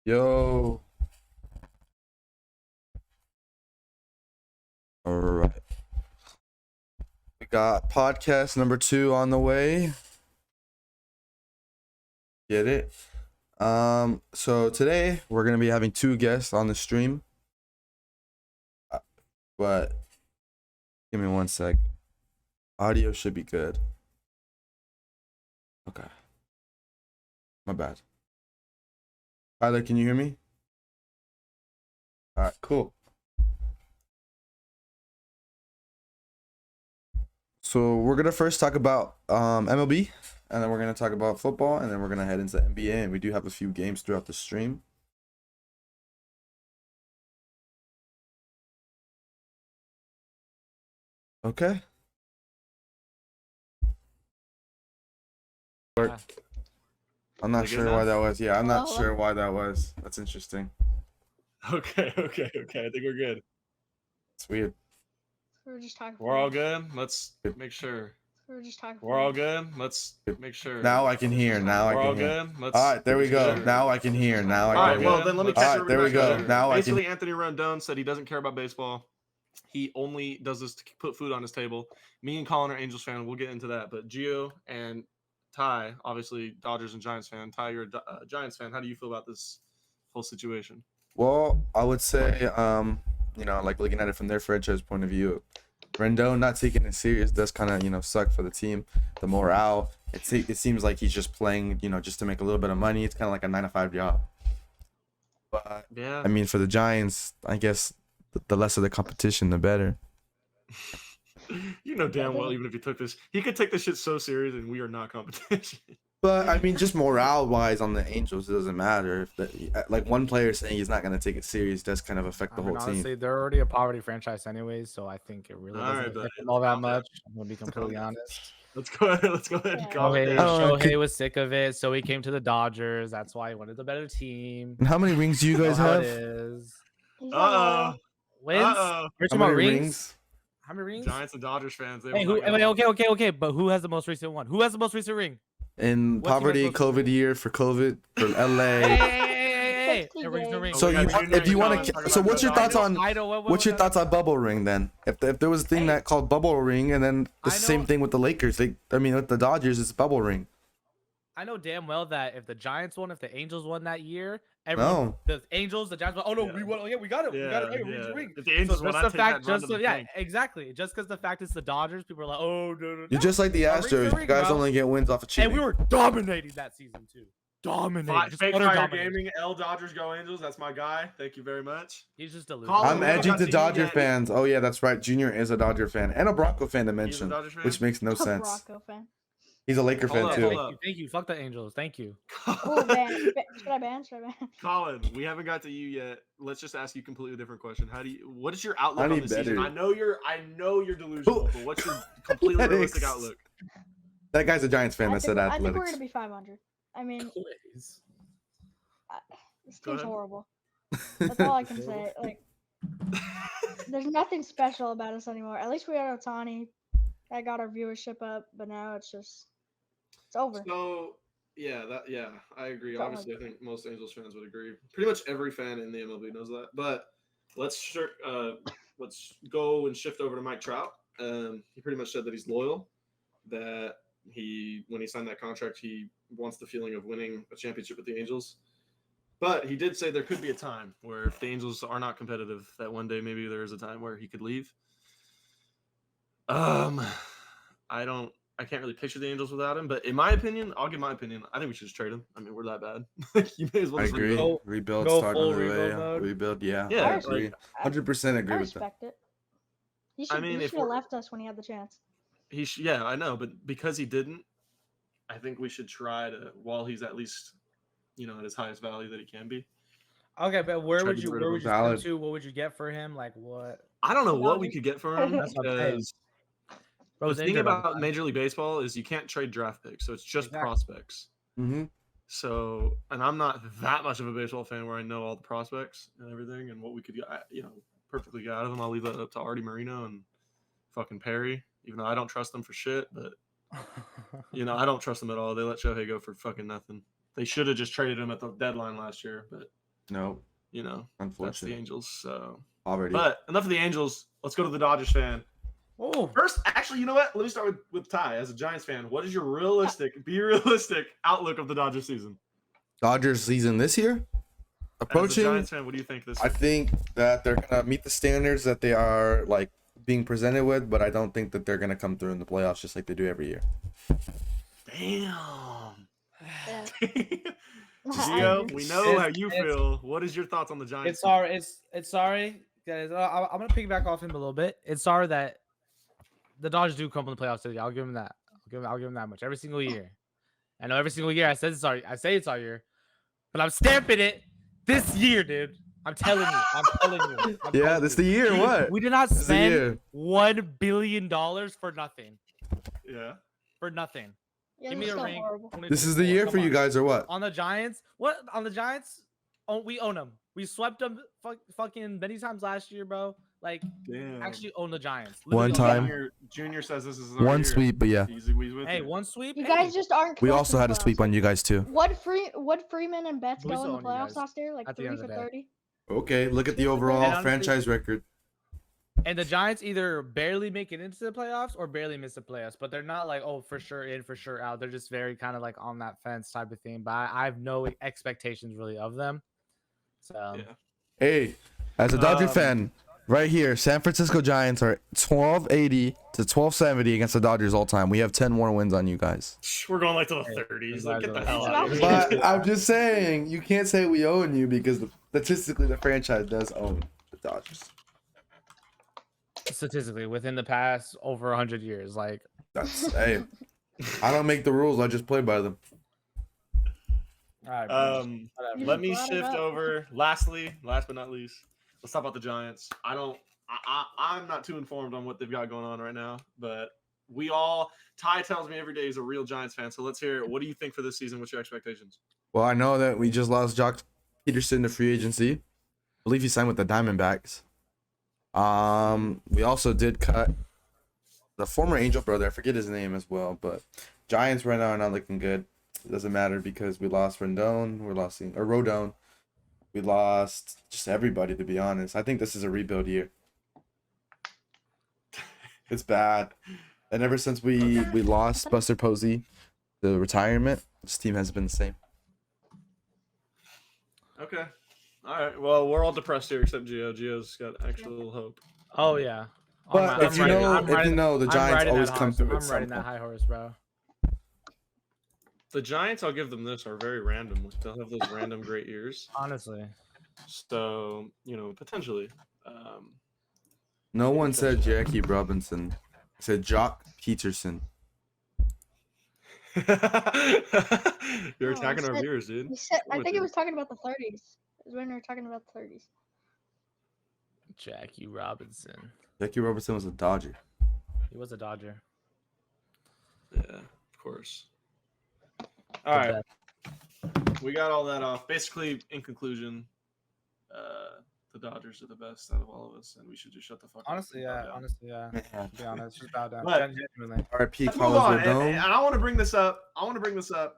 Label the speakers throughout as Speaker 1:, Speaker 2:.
Speaker 1: Yo. All right. We got podcast number 2 on the way. Get it? So today we're gonna be having 2 guests on the stream. But give me 1 sec. Audio should be good. Okay. My bad. Tyler, can you hear me? All right, cool. So we're gonna first talk about MLB, and then we're gonna talk about football, and then we're gonna head into NBA, and we do have a few games throughout the stream. Okay. I'm not sure why that was. Yeah, I'm not sure why that was. That's interesting.
Speaker 2: Okay. I think we're good.
Speaker 1: It's weird.
Speaker 3: We're just talking.
Speaker 2: We're all good. Let's make sure.
Speaker 3: We're just talking.
Speaker 2: We're all good. Let's make sure.
Speaker 1: Now I can hear. Now I
Speaker 2: We're
Speaker 1: can
Speaker 2: all
Speaker 1: hear.
Speaker 2: good. Let's.
Speaker 1: All right, there we go.
Speaker 2: Sure.
Speaker 1: Now I can hear. Now I
Speaker 2: All
Speaker 1: can
Speaker 2: right.
Speaker 1: hear.
Speaker 2: Well, then let me
Speaker 1: All
Speaker 2: catch
Speaker 1: right, there we go. Now I
Speaker 2: Basically,
Speaker 1: can.
Speaker 2: Anthony Rendon said he doesn't care about baseball. He only does this to put food on his table. Me and Colin are Angels fan. We'll get into that. But Gio and Ty, obviously Dodgers and Giants fan. Ty, you're a Giants fan. How do you feel about this whole situation?
Speaker 1: Well, I would say, like looking at it from their franchise point of view, Rendon not taking it serious does kind of, suck for the team. The morale, it seems like he's just playing, just to make a little bit of money. It's kind of like a 9-to-5 job. But
Speaker 2: yeah,
Speaker 1: I mean, for the Giants, I guess the less of the competition, the better.
Speaker 2: You know damn well, even if he took this, he could take this shit so serious, and we are not competition.
Speaker 1: But I mean, just morale-wise on the Angels, it doesn't matter. Like one player saying he's not going to take it serious does kind of affect the whole
Speaker 4: honestly,
Speaker 1: team.
Speaker 4: They're already a poverty franchise anyways, so I think it really doesn't affect them all that much. I'm going to be completely honest.
Speaker 2: Let's go ahead and call it.
Speaker 4: Shohei was sick of it, so he came to the Dodgers. That's why he wanted the better team.
Speaker 1: And how many rings do you guys have?
Speaker 4: Wins?
Speaker 2: How
Speaker 4: many rings? How many rings?
Speaker 2: Giants and Dodgers fans.
Speaker 4: Okay. But who has the most recent one? Who has the most recent ring?
Speaker 1: In poverty COVID year for COVID for LA.
Speaker 4: Hey.
Speaker 1: So if you want to, so what's your thoughts on bubble ring then? If there was a thing that called bubble ring, and then the same thing with the Lakers, with the Dodgers, it's bubble ring.
Speaker 4: I know damn well that if the Giants won, if the Angels won that year, the Angels, the Giants won. Oh no, we won. Yeah, we got it. We got it. Hey, we ring.
Speaker 2: If the Angels won,
Speaker 4: exactly. Just because the fact it's the Dodgers, people are like, oh no.
Speaker 1: You're just like the Astros. You guys only get wins off of cheating.
Speaker 4: And we were dominating that season too. Dominating.
Speaker 2: Fake Fire Gaming, L Dodgers Go Angels. That's my guy. Thank you very much.
Speaker 4: He's just delusional.
Speaker 1: I'm edging to Dodger fans. Oh yeah, that's right. Junior is a Dodger fan and a Bronco fan to mention, which makes no sense.
Speaker 3: Bronco fan.
Speaker 1: He's a Laker fan too.
Speaker 4: Thank you. Fuck the Angels. Thank you.
Speaker 3: Oh, should I ban?
Speaker 2: Colin, we haven't got to you yet. Let's just ask you a completely different question. What is your outlook on the season? I know you're delusional, but what's your completely realistic outlook?
Speaker 1: That guy's a Giants fan that said athletics.
Speaker 3: I think we're gonna be 500. I mean, this team's horrible. That's all I can say. Like, there's nothing special about us anymore. At least we had Ohtani. That got our viewership up, but now it's over.
Speaker 2: So I agree. Obviously, I think most Angels fans would agree. Pretty much every fan in the MLB knows that. But let's go and shift over to Mike Trout. He pretty much said that he's loyal. That when he signed that contract, he wants the feeling of winning a championship with the Angels. But he did say there could be a time where if the Angels are not competitive, that one day maybe there is a time where he could leave. I can't really picture the Angels without him, but in my opinion, I'll give my opinion. I think we should just trade him. I mean, we're that bad. You may as well.
Speaker 1: I agree. Rebuild, start on the way. Rebuild, yeah. I agree. 100% agree with that.
Speaker 3: I respect it. He should have left us when he had the chance.
Speaker 2: I know, but because he didn't, I think we should try to, while he's at least, at his highest value that he can be.
Speaker 4: Okay, but where would you go to? What would you get for him? Like what?
Speaker 2: I don't know what we could get for him because the thing about Major League Baseball is you can't trade draft picks, so it's just prospects.
Speaker 1: Mm-hmm.
Speaker 2: So, and I'm not that much of a baseball fan where I know all the prospects and everything and what we could get, perfectly get out of them. I'll leave that up to Artie Moreno and fucking Perry, even though I don't trust them for shit, but I don't trust them at all. They let Shohei go for fucking nothing. They should have just traded him at the deadline last year, but
Speaker 1: No,
Speaker 2: You know, that's the
Speaker 1: unfortunately.
Speaker 2: Angels. So,
Speaker 1: Already.
Speaker 2: but enough of the Angels. Let's go to the Dodgers fan.
Speaker 4: Oh,
Speaker 2: First, actually, you know what? Let me start with Ty as a Giants fan. What is your realistic outlook of the Dodgers season?
Speaker 1: Dodgers season this year?
Speaker 2: As a
Speaker 1: Approaching,
Speaker 2: Giants fan, what do you think this
Speaker 1: I
Speaker 2: year?
Speaker 1: think that they're gonna meet the standards that they are like being presented with, but I don't think that they're gonna come through in the playoffs just like they do every year.
Speaker 2: Damn.
Speaker 3: Yeah.
Speaker 2: Gio, we know
Speaker 4: It's-
Speaker 2: how you
Speaker 4: it's-
Speaker 2: feel. What is your thoughts on the Giants?
Speaker 4: it's sorry. It's sorry, guys. I'm gonna piggyback off him a little bit. It's sorry that the Dodgers do come in the playoffs today. I'll give him that. I'll give him that much every single year. I know every single year I say it's our year, but I'm stamping it this year, dude. I'm telling you.
Speaker 1: Yeah, this the year. What?
Speaker 4: We did not
Speaker 1: This the
Speaker 4: spend
Speaker 1: year.
Speaker 4: $1 billion for nothing.
Speaker 2: Yeah.
Speaker 4: For nothing.
Speaker 3: Yeah,
Speaker 4: Give me
Speaker 3: it's
Speaker 4: a
Speaker 3: still
Speaker 4: ring.
Speaker 3: horrible.
Speaker 1: This is the year
Speaker 4: Come
Speaker 1: for you
Speaker 4: on.
Speaker 1: guys, or what?
Speaker 4: On the Giants? What? On the Giants? Oh, we own them. We swept them fucking many times last year, bro. Like,
Speaker 2: Damn.
Speaker 4: actually own the Giants.
Speaker 1: One
Speaker 4: Literally own
Speaker 1: time.
Speaker 4: them.
Speaker 2: Junior says this is our
Speaker 1: One
Speaker 2: year.
Speaker 1: sweep, but yeah.
Speaker 2: He's with
Speaker 4: Hey,
Speaker 2: you.
Speaker 4: one sweep.
Speaker 3: You
Speaker 4: hey.
Speaker 3: guys just aren't.
Speaker 1: We
Speaker 3: close
Speaker 1: also
Speaker 3: in
Speaker 1: had
Speaker 3: the
Speaker 1: a sweep
Speaker 3: playoffs.
Speaker 1: on you guys too.
Speaker 3: What Freeman and Betts
Speaker 4: We
Speaker 3: go in
Speaker 4: still
Speaker 3: the
Speaker 4: own you
Speaker 3: playoffs
Speaker 4: guys
Speaker 3: last year? Like
Speaker 4: at the
Speaker 3: 3
Speaker 4: end of
Speaker 3: for
Speaker 4: the day.
Speaker 3: 30.
Speaker 1: Okay, look at the
Speaker 3: And
Speaker 1: overall
Speaker 4: honestly-
Speaker 1: franchise record.
Speaker 4: And the Giants either barely make it into the playoffs or barely miss the playoffs, but they're not like, oh, for sure in, for sure out. They're just very kind of like on that fence type of thing. But I have no expectations really of them. So
Speaker 2: Yeah.
Speaker 1: Hey, as a Dodger
Speaker 2: Um,
Speaker 1: fan, right here, San Francisco Giants are 1280 to 1270 against the Dodgers all time. We have 10 more wins on you guys.
Speaker 2: We're going like to the
Speaker 4: Hey,
Speaker 2: 30s. Like, get the hell
Speaker 3: That's
Speaker 2: out of
Speaker 3: what
Speaker 2: here.
Speaker 1: But I'm just saying, you can't say we own you because statistically the franchise does own the Dodgers.
Speaker 4: statistically, within the past over 100 years, like
Speaker 1: That's hey, I don't make the rules. I just play by them.
Speaker 4: all right, bro,
Speaker 2: Um,
Speaker 4: whatever.
Speaker 3: You
Speaker 2: let me
Speaker 3: brought it
Speaker 2: shift
Speaker 3: up.
Speaker 2: over. Last but not least, let's talk about the Giants. I'm not too informed on what they've got going on right now, but Ty tells me every day he's a real Giants fan. So let's hear it. What do you think for this season? What's your expectations?
Speaker 1: Well, I know that we just lost Jock Peterson to free agency. I believe he signed with the Diamondbacks. We also did cut the former Angel brother. I forget his name as well, but Giants right now are not looking good. It doesn't matter because we lost Rodon. We lost just everybody, to be honest. I think this is a rebuild year. It's bad. And ever since we lost Buster Posey, the retirement, this team has been the same.
Speaker 2: Okay. All right. Well, we're all depressed here except Gio. Gio's got actual hope.
Speaker 4: Oh yeah.
Speaker 1: But if you know, the Giants always come through.
Speaker 4: I'm riding that high horse, bro.
Speaker 2: The Giants, I'll give them this, are very random. They'll have those random great years.
Speaker 4: Honestly.
Speaker 2: So, potentially.
Speaker 1: No one said Jackie Robinson. It said Jock Peterson.
Speaker 2: You're
Speaker 3: No,
Speaker 2: attacking
Speaker 3: I
Speaker 2: our
Speaker 3: said-
Speaker 2: viewers, dude.
Speaker 3: He said, I
Speaker 2: With
Speaker 3: think he
Speaker 2: it.
Speaker 3: was talking about the 30s. Is when we were talking about the 30s.
Speaker 4: Jackie Robinson.
Speaker 1: Jackie Robinson was a Dodger.
Speaker 4: He was a Dodger.
Speaker 2: Yeah, of course. All right. We got all that off. Basically, in conclusion, the Dodgers are the best out of all of us, and we should just shut the fuck
Speaker 4: Honestly,
Speaker 2: up.
Speaker 4: yeah. Honestly, yeah. To be honest, just bow down.
Speaker 2: But-
Speaker 4: Genuinely.
Speaker 1: R.I.P.
Speaker 2: Let's move
Speaker 1: Carlos
Speaker 2: on. And
Speaker 1: Rodon.
Speaker 2: I want to bring this up.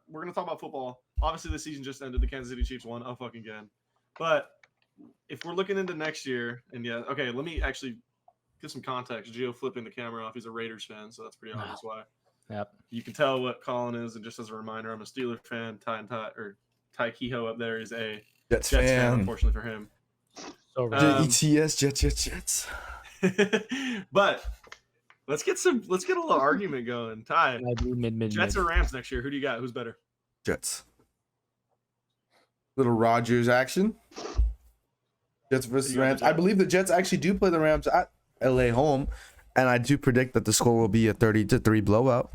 Speaker 2: We're going to talk about football. Obviously, the season just ended. The Kansas City Chiefs won fucking again. But if we're looking into next year, and okay, let me actually give some context. Gio flipping the camera off. He's a Raiders fan, so that's pretty obvious why.
Speaker 4: Yep.
Speaker 2: You can tell what Colin is, and just as a reminder, I'm a Steelers fan. Ty Kehoe up there is a
Speaker 1: Jets
Speaker 2: Jets fan,
Speaker 1: fan.
Speaker 2: unfortunately for him.
Speaker 4: So
Speaker 1: Jets, Jets.
Speaker 2: But let's get a little argument going. Ty,
Speaker 4: mid.
Speaker 2: Jets or Rams next year? Who do you got? Who's better?
Speaker 1: Jets. Little Rodgers action. Jets versus
Speaker 2: You got the
Speaker 1: Rams. I
Speaker 2: Jets.
Speaker 1: believe the Jets actually do play the Rams at LA home, and I do predict that the score will be a 30-3 blowout.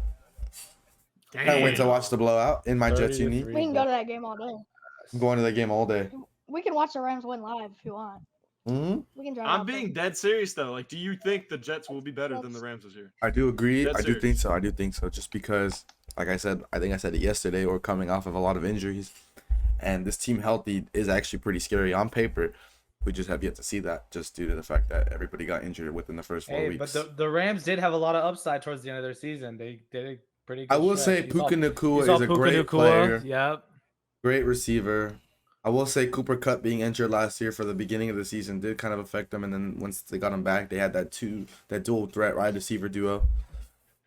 Speaker 1: Can't wait to watch the blowout in my Jets uni.
Speaker 3: We can go to that game all day.
Speaker 1: I'm going to that game all day.
Speaker 3: We can watch the Rams win live if you want.
Speaker 1: hmm
Speaker 3: We can drive.
Speaker 2: I'm
Speaker 3: out
Speaker 2: being
Speaker 3: there.
Speaker 2: dead serious though. Like, do you think the Jets will be better than the Rams this year?
Speaker 1: I do agree.
Speaker 2: Dead
Speaker 1: I do
Speaker 2: serious.
Speaker 1: think so. I do think so. Just because, like I said, I think I said it yesterday, we're coming off of a lot of injuries. And this team healthy is actually pretty scary on paper. We just have yet to see that just due to the fact that everybody got injured within the first 4
Speaker 4: Hey,
Speaker 1: weeks.
Speaker 4: but the Rams did have a lot of upside towards the end of their season. They did a pretty good
Speaker 1: I will say
Speaker 4: stretch. You saw
Speaker 1: Puka Nacua
Speaker 4: Puka
Speaker 1: is a great
Speaker 4: Nacua.
Speaker 1: player,
Speaker 4: Yep.
Speaker 1: great receiver. I will say Cooper Kupp being injured last year for the beginning of the season did kind of affect them, and then once they got him back, they had that dual threat wide receiver duo.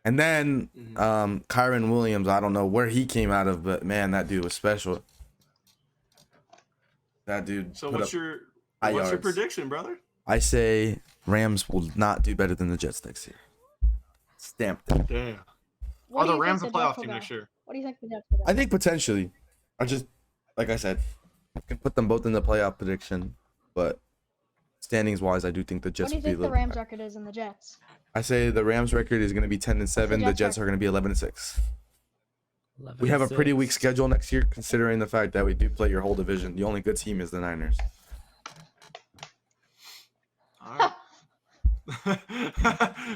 Speaker 1: And then Kyron Williams, I don't know where he came out of, but man, that dude was special. That dude.
Speaker 2: So
Speaker 1: put
Speaker 2: what's
Speaker 1: up
Speaker 2: your
Speaker 1: high
Speaker 2: what's your
Speaker 1: yards.
Speaker 2: prediction, brother?
Speaker 1: I say Rams will not do better than the Jets next year. Stamped it.
Speaker 2: Damn.
Speaker 3: What
Speaker 2: Are
Speaker 3: do
Speaker 2: the
Speaker 3: you
Speaker 2: Rams a
Speaker 3: think the
Speaker 2: playoff
Speaker 3: Jets will
Speaker 2: team
Speaker 3: go?
Speaker 2: next year?
Speaker 3: What do you think the Jets will go?
Speaker 1: I think potentially. I just, like I said, I can put them both in the playoff prediction, but standings wise, I do think the
Speaker 3: What
Speaker 1: Jets
Speaker 3: do you
Speaker 1: will be a
Speaker 3: think the
Speaker 1: little.
Speaker 3: Rams record is in the Jets?
Speaker 1: I say the Rams record is going to be 10-7. The
Speaker 3: Jets
Speaker 1: Jets are going to be 11-6. We have a
Speaker 4: 11-6.
Speaker 1: pretty weak schedule next year, considering the fact that we do play your whole division. The only good team is the Niners.
Speaker 2: All right.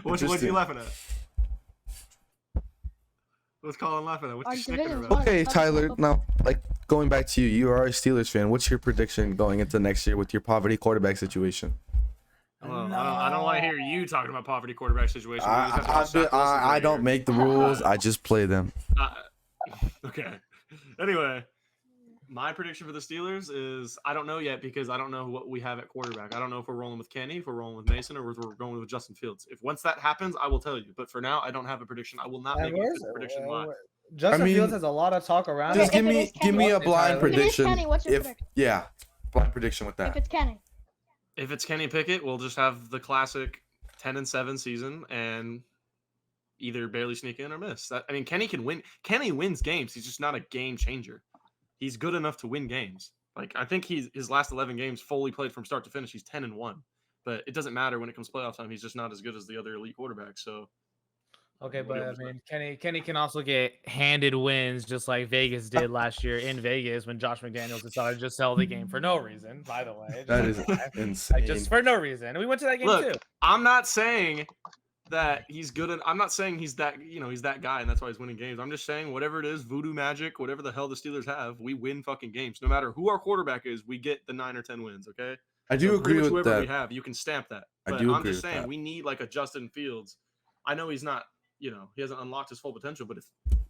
Speaker 2: What you
Speaker 1: Interesting.
Speaker 2: laughing at? What's Colin laughing at? What's
Speaker 3: Our
Speaker 2: you snicking
Speaker 3: division's
Speaker 2: about?
Speaker 3: one.
Speaker 1: Okay, Tyler. Now, like going back to you, you are a Steelers fan. What's your prediction going into next year with your poverty quarterback situation?
Speaker 2: Well, I don't want to hear you talking about poverty quarterback situation. We just have to watch Zach Wilson
Speaker 1: I
Speaker 2: right
Speaker 1: don't
Speaker 2: here.
Speaker 1: make the rules. I just play them.
Speaker 2: Okay. Anyway, my prediction for the Steelers is I don't know yet because I don't know what we have at quarterback. I don't know if we're rolling with Kenny, if we're rolling with Mason, or if we're going with Justin Fields. If once that happens, I will tell you. But for now, I don't have a prediction. I will not make a prediction live.
Speaker 4: Justin
Speaker 1: I mean,
Speaker 4: Fields has a lot of talk around.
Speaker 1: Just
Speaker 3: Okay,
Speaker 1: give
Speaker 3: if it
Speaker 1: me
Speaker 3: is
Speaker 1: give me
Speaker 3: Kenny-
Speaker 1: a blind
Speaker 4: If it is
Speaker 1: prediction.
Speaker 3: Kenny, what's your
Speaker 1: If
Speaker 3: prediction?
Speaker 1: yeah, blind prediction with
Speaker 3: If
Speaker 1: that.
Speaker 3: it's Kenny.
Speaker 2: If it's Kenny Pickett, we'll just have the classic 10-7 season and either barely sneak in or miss. I mean, Kenny can win. Kenny wins games. He's just not a game changer. He's good enough to win games. Like I think his last 11 games fully played from start to finish. He's 10-1, but it doesn't matter when it comes playoff time. He's just not as good as the other elite quarterbacks. So
Speaker 4: Okay, but I
Speaker 2: Whatever's
Speaker 4: mean, Kenny can also get handed wins just like Vegas did last year in Vegas when Josh McDaniels decided to just sell the game for no reason. By the way,
Speaker 1: That is insane.
Speaker 4: like just for no reason. And we went to that game
Speaker 2: look,
Speaker 4: too.
Speaker 2: I'm not saying that he's good. I'm not saying he's that he's that guy and that's why he's winning games. I'm just saying whatever it is, voodoo magic, whatever the hell the Steelers have, we win fucking games. No matter who our quarterback is, we get the 9 or 10 wins. Okay.
Speaker 1: I do
Speaker 2: So pretty
Speaker 1: agree
Speaker 2: much
Speaker 1: with
Speaker 2: whoever we
Speaker 1: that.
Speaker 2: have, you can stamp that.
Speaker 1: I
Speaker 2: But
Speaker 1: do
Speaker 2: I'm
Speaker 1: agree
Speaker 2: just
Speaker 1: with
Speaker 2: saying
Speaker 1: that.
Speaker 2: we need like a Justin Fields. I know he's not, he hasn't unlocked his full potential, but if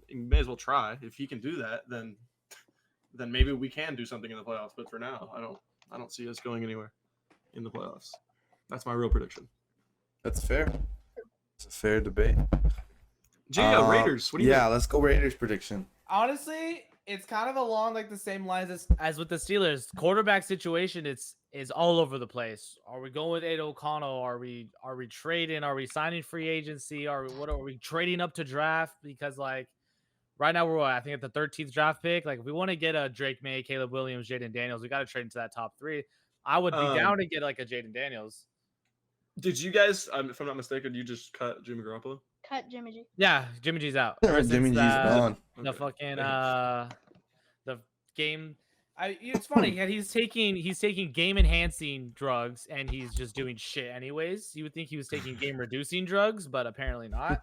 Speaker 2: you may as well try. If he can do that, then maybe we can do something in the playoffs. But for now, I don't see us going anywhere in the playoffs. That's my real prediction.
Speaker 1: That's fair. It's a fair debate.
Speaker 2: Gio, Raiders. What do you
Speaker 1: Yeah,
Speaker 2: think?
Speaker 1: let's go Raiders prediction.
Speaker 4: Honestly, it's kind of along like the same lines as with the Steelers. Quarterback situation, is all over the place. Are we going with Aiden O'Connell? Are we trading? Are we signing free agency? Are we trading up to draft? Because like right now we're I think at the 13th draft pick. Like if we want to get a Drake May, Caleb Williams, Jaden Daniels, we got to trade into that top 3. I would be down to get like a Jaden Daniels.
Speaker 2: Did you guys, if I'm not mistaken, you just cut Jimmy Garoppolo?
Speaker 3: Cut Jimmy G.
Speaker 4: Yeah, Jimmy G's out. Ever
Speaker 1: Jimmy
Speaker 4: since
Speaker 1: G's gone.
Speaker 4: The
Speaker 2: Okay.
Speaker 4: fucking the game. It's funny. He's taking game enhancing drugs and he's just doing shit anyways. You would think he was taking game reducing drugs, but apparently not.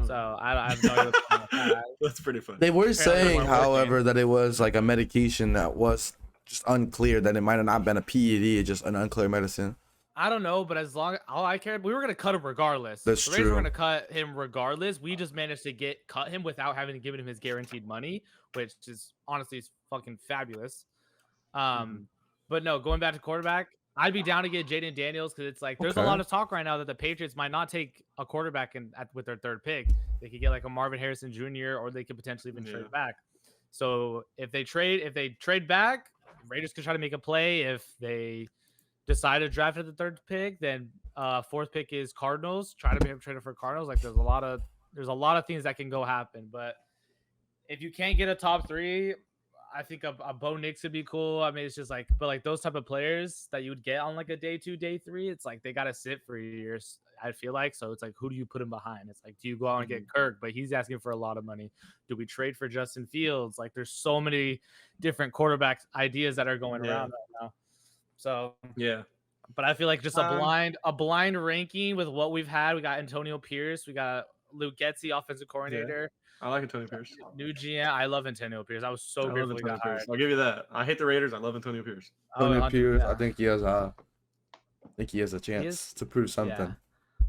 Speaker 4: So I have no idea what's going on with that.
Speaker 2: That's pretty funny.
Speaker 1: They were
Speaker 4: Apparently
Speaker 1: saying,
Speaker 4: weren't
Speaker 1: however, that it was like a medication that was just unclear, that it might have not been a PED, just an unclear medicine.
Speaker 4: I don't know, but as long all I cared, we were gonna cut him regardless.
Speaker 1: That's
Speaker 4: the Raiders
Speaker 1: true.
Speaker 4: were gonna cut him regardless. We just managed to cut him without having to give him his guaranteed money, which is honestly fucking fabulous. But no, going back to quarterback, I'd be down to get Jaden Daniels because it's like there's a
Speaker 1: Okay.
Speaker 4: lot of talk right now that the Patriots might not take a quarterback with their 3rd pick. They could get like a Marvin Harrison Jr. or they could potentially even trade back. So if they trade back, Raiders could try to make a play. If they decide to draft at the 3rd pick, then 4th pick is Cardinals. Try to be able to trade it for Cardinals. Like there's a lot of things that can go happen. But if you can't get a top 3, I think a Bo Nix would be cool. I mean, it's just like, but like those type of players that you would get on like a day 2, day 3, it's like they gotta sit for years. I feel like so. It's like who do you put him behind? It's like do you go out and get Kirk? But he's asking for a lot of money. Do we trade for Justin Fields? Like there's so many different quarterback ideas that are going around right now. So
Speaker 2: Yeah.
Speaker 4: but I feel like just a blind ranking with what we've had. We got Antonio Pierce, we got Luke Getsy, offensive coordinator.
Speaker 2: I like Antonio Pierce.
Speaker 4: New GM. I love Antonio Pierce. I was so
Speaker 2: I love
Speaker 4: grateful he
Speaker 2: Antonio
Speaker 4: got
Speaker 2: Pierce.
Speaker 4: hired.
Speaker 2: I'll give you that. I hate the Raiders. I love Antonio Pierce.
Speaker 1: Antonio Pierce,
Speaker 4: yeah.
Speaker 1: I think he has a chance to prove something.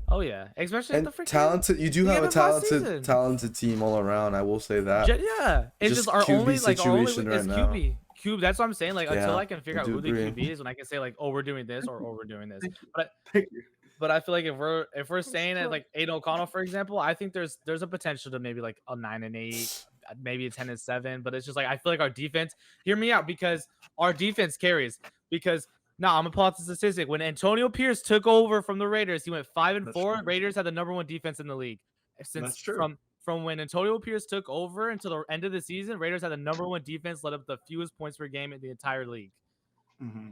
Speaker 4: Oh yeah, especially
Speaker 1: And
Speaker 4: the freaking
Speaker 1: talented, you do
Speaker 4: we
Speaker 1: have a
Speaker 4: gave him last season.
Speaker 1: talented team all around. I will say that.
Speaker 4: Yeah, it's
Speaker 1: Just
Speaker 4: just our
Speaker 1: QB
Speaker 4: only
Speaker 1: situation
Speaker 4: is
Speaker 1: right now.
Speaker 4: QB. QB. That's what I'm saying. Like until
Speaker 1: Yeah,
Speaker 4: I can figure
Speaker 1: I
Speaker 4: out
Speaker 1: do
Speaker 4: who the
Speaker 1: agree.
Speaker 4: QB is, when I can say like, oh, we're doing this or we're doing this. But
Speaker 2: Thank you.
Speaker 4: but I feel like if we're
Speaker 3: It's
Speaker 4: saying it
Speaker 3: true.
Speaker 4: like Aiden O'Connell, for example, I think there's a potential to maybe like a 9-8, maybe a 10-7. But it's just like I feel like our defense. Hear me out, because our defense carries. Because now I'm gonna pull out the statistic. When Antonio Pierce took over from the Raiders, he went 5-4.
Speaker 2: That's true.
Speaker 4: Raiders had the #1 defense in the league. Since
Speaker 2: That's true.
Speaker 4: from when Antonio Pierce took over until the end of the season, Raiders had the #1 defense, led up the fewest points per game in the entire league.
Speaker 2: Mm-hmm.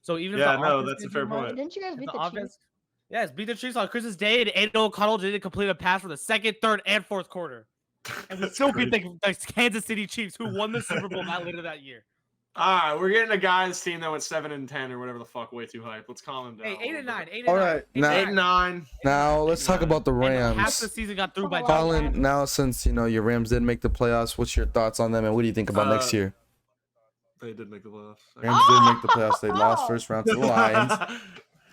Speaker 4: So even
Speaker 2: Yeah,
Speaker 4: if the
Speaker 2: no,
Speaker 4: offense
Speaker 2: that's a fair point.
Speaker 3: Didn't you guys
Speaker 4: if
Speaker 3: beat
Speaker 4: the
Speaker 3: the Chiefs?
Speaker 4: offense, yes, beat the Chiefs on Christmas Day, and Aiden O'Connell didn't complete a pass for the second, third, and fourth quarter. And we
Speaker 2: That's
Speaker 4: still beat
Speaker 2: crazy.
Speaker 4: the Kansas City Chiefs, who won the Super Bowl that later that year.
Speaker 2: All right, we're getting a guy's team that went 7-10 or whatever the fuck, way too hype. Let's calm him down.
Speaker 4: Hey, 8-9, 8-9.
Speaker 1: All right, now-
Speaker 2: 8-9.
Speaker 1: Now let's talk about the
Speaker 4: And half the
Speaker 1: Rams.
Speaker 4: season got through by
Speaker 3: Oh,
Speaker 1: Colin,
Speaker 3: yeah.
Speaker 1: now since your Rams did make the playoffs, what's your thoughts on them, and what do you think about next year?
Speaker 2: They did make the playoffs.
Speaker 1: Rams did make the playoffs. They lost first round to the Lions.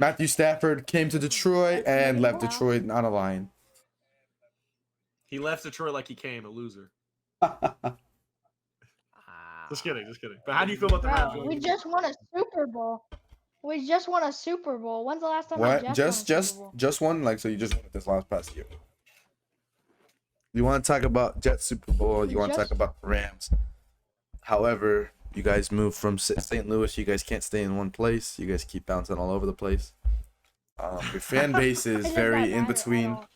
Speaker 1: Matthew Stafford came to Detroit and left Detroit not a Lion.
Speaker 2: He left Detroit like he came, a loser. Just kidding. But how do you feel about the Rams?
Speaker 3: Bro, we just won a Super Bowl. We just won a Super Bowl. When's the last time
Speaker 1: What?
Speaker 3: the Jets won a Super Bowl?
Speaker 1: Just one? Like, so you just won it this past year? You want to talk about Jets Super Bowl? You want to talk about Rams? However, you guys moved from St. Louis. You guys can't stay in one place. You guys keep bouncing all over the place. Your fan base is
Speaker 3: It does
Speaker 1: very
Speaker 3: not
Speaker 1: in
Speaker 3: matter at
Speaker 1: between.
Speaker 3: all.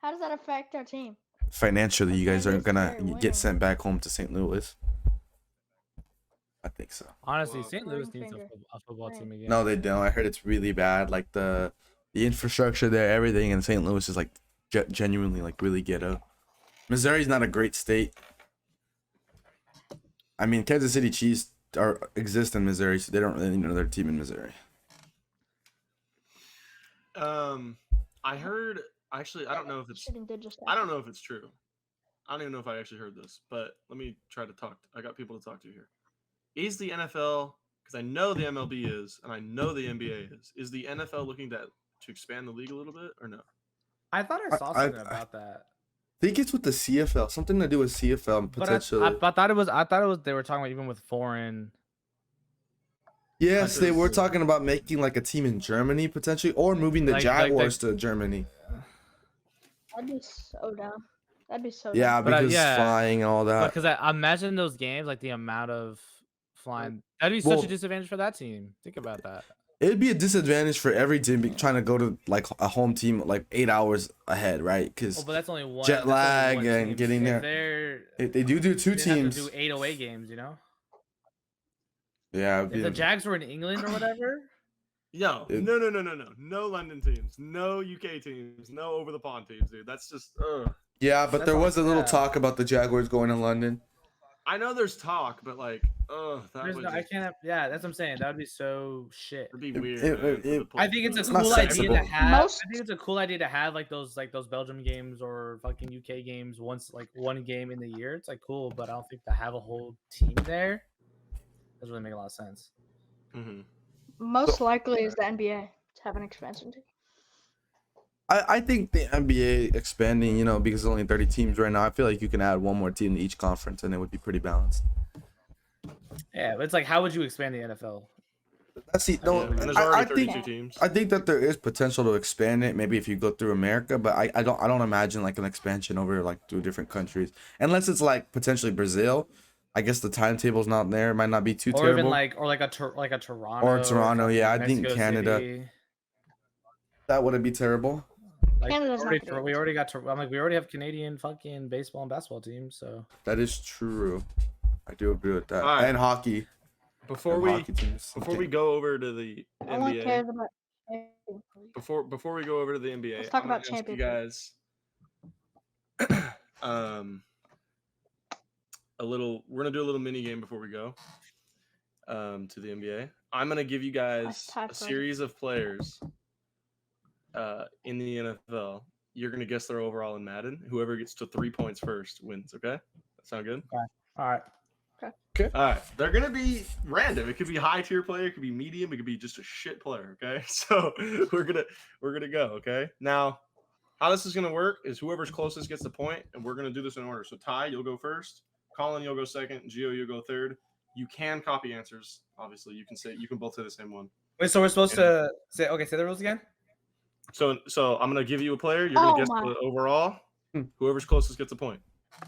Speaker 3: How does that affect our team?
Speaker 1: Financially, you guys
Speaker 3: Fan
Speaker 1: are
Speaker 3: base is
Speaker 1: gonna
Speaker 3: very winning.
Speaker 1: get sent back home to St. Louis. I think so.
Speaker 4: Honestly,
Speaker 2: Wow.
Speaker 4: St. Louis
Speaker 3: Ring
Speaker 4: needs
Speaker 3: finger.
Speaker 4: a football team again.
Speaker 1: No, they don't. I heard it's really bad. Like the infrastructure there, everything in St. Louis is like genuinely like really ghetto. Missouri's not a great state. I mean, Kansas City Chiefs exist in Missouri, so they don't really need another team in Missouri.
Speaker 2: I heard. Actually, I don't know if it's.
Speaker 3: Shouldn't did just
Speaker 2: I don't know if it's true. I don't even know if I actually heard this, but let me try to talk. I got people to talk to here. Is the NFL, because I know the MLB is, and I know the NBA is the NFL looking to expand the league a little bit, or no?
Speaker 4: I thought I saw something about that.
Speaker 1: I think it's with the CFL, something to do with CFL
Speaker 4: But
Speaker 1: potentially.
Speaker 4: I thought it was they were talking about even with foreign.
Speaker 1: Yes, they were
Speaker 2: countries.
Speaker 1: talking about making like a team in Germany potentially, or moving the
Speaker 4: Like
Speaker 1: Jaguars to Germany.
Speaker 3: I'd be so down. That'd be so
Speaker 1: Yeah,
Speaker 3: down.
Speaker 4: But,
Speaker 1: because
Speaker 4: yeah.
Speaker 1: flying and all that.
Speaker 4: Because I imagine those games, like the amount of flying, that'd be such
Speaker 1: Well-
Speaker 4: a disadvantage for that team. Think about that.
Speaker 1: It'd be a disadvantage for every team trying to go to like a home team like 8 hours ahead, right? Because
Speaker 4: Oh, but that's only one.
Speaker 1: Jet
Speaker 4: that's only
Speaker 1: lag
Speaker 4: one
Speaker 1: and
Speaker 4: team.
Speaker 1: getting
Speaker 4: If
Speaker 1: there.
Speaker 4: They're
Speaker 1: they do two
Speaker 4: they
Speaker 1: teams.
Speaker 4: have to do 8 away games, you know.
Speaker 1: Yeah, it'd
Speaker 4: If
Speaker 1: be
Speaker 4: the Jags were in England or whatever,
Speaker 2: Yo,
Speaker 1: It-
Speaker 2: no London teams, no UK teams, no over the pond teams, dude. That's just.
Speaker 1: yeah, but
Speaker 4: That's
Speaker 1: there
Speaker 4: all-
Speaker 1: was a little
Speaker 4: yeah.
Speaker 1: talk about the Jaguars going to London.
Speaker 2: I know there's talk, but like, that
Speaker 4: there's
Speaker 2: would
Speaker 4: no, I
Speaker 2: just,
Speaker 4: can't. Have, yeah, that's what I'm saying. That would be so shit.
Speaker 2: it'd be weird.
Speaker 1: it-
Speaker 2: man, for
Speaker 1: it-
Speaker 2: the pl-
Speaker 4: I think it's a
Speaker 1: It's not
Speaker 4: cool idea
Speaker 1: sensible.
Speaker 4: to have.
Speaker 3: Most-
Speaker 4: I think it's a cool idea to have like those Belgium games or fucking UK games once, like one game in the year. It's like cool, but I don't think to have a whole team there doesn't really make a lot of sense.
Speaker 2: Mhm.
Speaker 3: Most likely is the NBA to have an expansion team.
Speaker 1: I think the NBA expanding, because there's only 30 teams right now, I feel like you can add one more team to each conference and it would be pretty balanced.
Speaker 4: Yeah, but it's like, how would you expand the NFL?
Speaker 1: No,
Speaker 2: And there's
Speaker 1: I
Speaker 2: already 32
Speaker 1: think
Speaker 2: teams.
Speaker 1: I think that there is potential to expand it. Maybe if you go through America, but I don't imagine like an expansion over like through different countries, unless it's like potentially Brazil. I guess the timetable's not there. It might not be too
Speaker 4: Or
Speaker 1: terrible.
Speaker 4: even like a Toronto.
Speaker 1: Or Toronto,
Speaker 4: fucking
Speaker 1: yeah, I think
Speaker 4: Mexico
Speaker 1: Canada.
Speaker 4: City.
Speaker 1: That wouldn't be terrible.
Speaker 4: Like,
Speaker 3: Canada's not gonna
Speaker 4: we
Speaker 3: do
Speaker 4: already got. I'm like, we already have Canadian fucking baseball and basketball teams. So
Speaker 1: That is true. I do agree with that.
Speaker 2: All right.
Speaker 1: And hockey.
Speaker 2: Before
Speaker 1: And
Speaker 2: we
Speaker 1: hockey teams.
Speaker 2: before we go over to the
Speaker 3: I only care
Speaker 2: NBA,
Speaker 3: about.
Speaker 2: before we go over to the NBA,
Speaker 3: Let's talk
Speaker 2: I'm gonna
Speaker 3: about
Speaker 2: ask you
Speaker 3: championship.
Speaker 2: guys we're gonna do a little mini game before we go to the NBA. I'm gonna give you guys
Speaker 3: tie
Speaker 2: a
Speaker 3: for it.
Speaker 2: series of players in the NFL. You're gonna guess their overall in Madden. Whoever gets to 3 points first wins. Okay, that sound good?
Speaker 4: all right.
Speaker 2: All right, they're gonna be random. It could be high tier player, it could be medium, it could be just a shit player. Okay, so we're gonna go. Okay, now how this is gonna work is whoever's closest gets the point, and we're gonna do this in order. So Ty, you'll go first. Colin, you'll go second. Gio, you'll go third. You can copy answers. Obviously, you can both say the same one.
Speaker 4: Wait, so we're supposed to say say the rules again?
Speaker 2: So I'm gonna give you a player. You're gonna guess
Speaker 3: my.
Speaker 2: the overall.
Speaker 1: Hmm.
Speaker 2: Whoever's closest gets a point.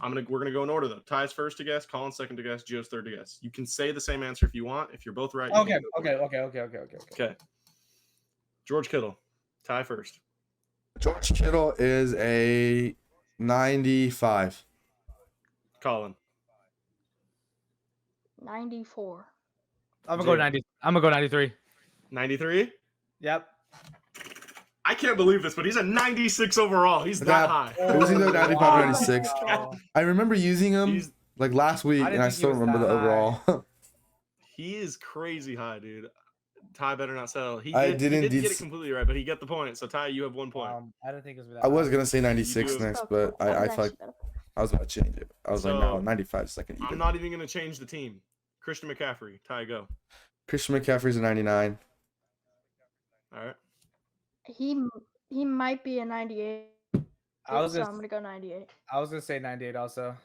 Speaker 2: We're gonna go in order though. Ty's first to guess, Colin's second to guess, Gio's third to guess. You can say the same answer if you want. If you're both right. you
Speaker 4: Okay.
Speaker 2: can go for it.
Speaker 4: Okay.
Speaker 2: George Kittle, Ty first.
Speaker 1: George Kittle is a 95.
Speaker 2: Colin,
Speaker 3: 94.
Speaker 4: I'm gonna go 90. I'm gonna go 93.
Speaker 2: 93.
Speaker 4: Yep.
Speaker 2: I can't believe this, but he's a 96 overall. He's that high.
Speaker 1: It was either 95 or 96.
Speaker 4: Wow.
Speaker 1: I remember using him
Speaker 2: He's-
Speaker 1: like last week,
Speaker 4: I didn't
Speaker 1: and I
Speaker 4: think he
Speaker 1: still
Speaker 4: was
Speaker 1: remember the
Speaker 4: that high.
Speaker 1: overall.
Speaker 2: He is crazy high, dude. Ty better not settle. He
Speaker 1: I
Speaker 2: did,
Speaker 1: didn't
Speaker 2: he did get
Speaker 1: dis-
Speaker 2: it completely right, but he got the point. So Ty, you have 1 point.
Speaker 4: I didn't think it was that
Speaker 1: I was
Speaker 4: high.
Speaker 1: gonna say 96
Speaker 2: You do.
Speaker 1: next, but I felt like I was about to change it. I was like, no,
Speaker 2: So,
Speaker 1: 95 is like an
Speaker 2: I'm
Speaker 1: even.
Speaker 2: not even gonna change the team. Christian McCaffrey, Ty, go.
Speaker 1: Christian McCaffrey's a 99.
Speaker 2: All right.
Speaker 3: He might be a 98.
Speaker 4: I was
Speaker 3: so I'm
Speaker 4: gonna,
Speaker 3: gonna go 98.
Speaker 4: I was gonna say 98 also.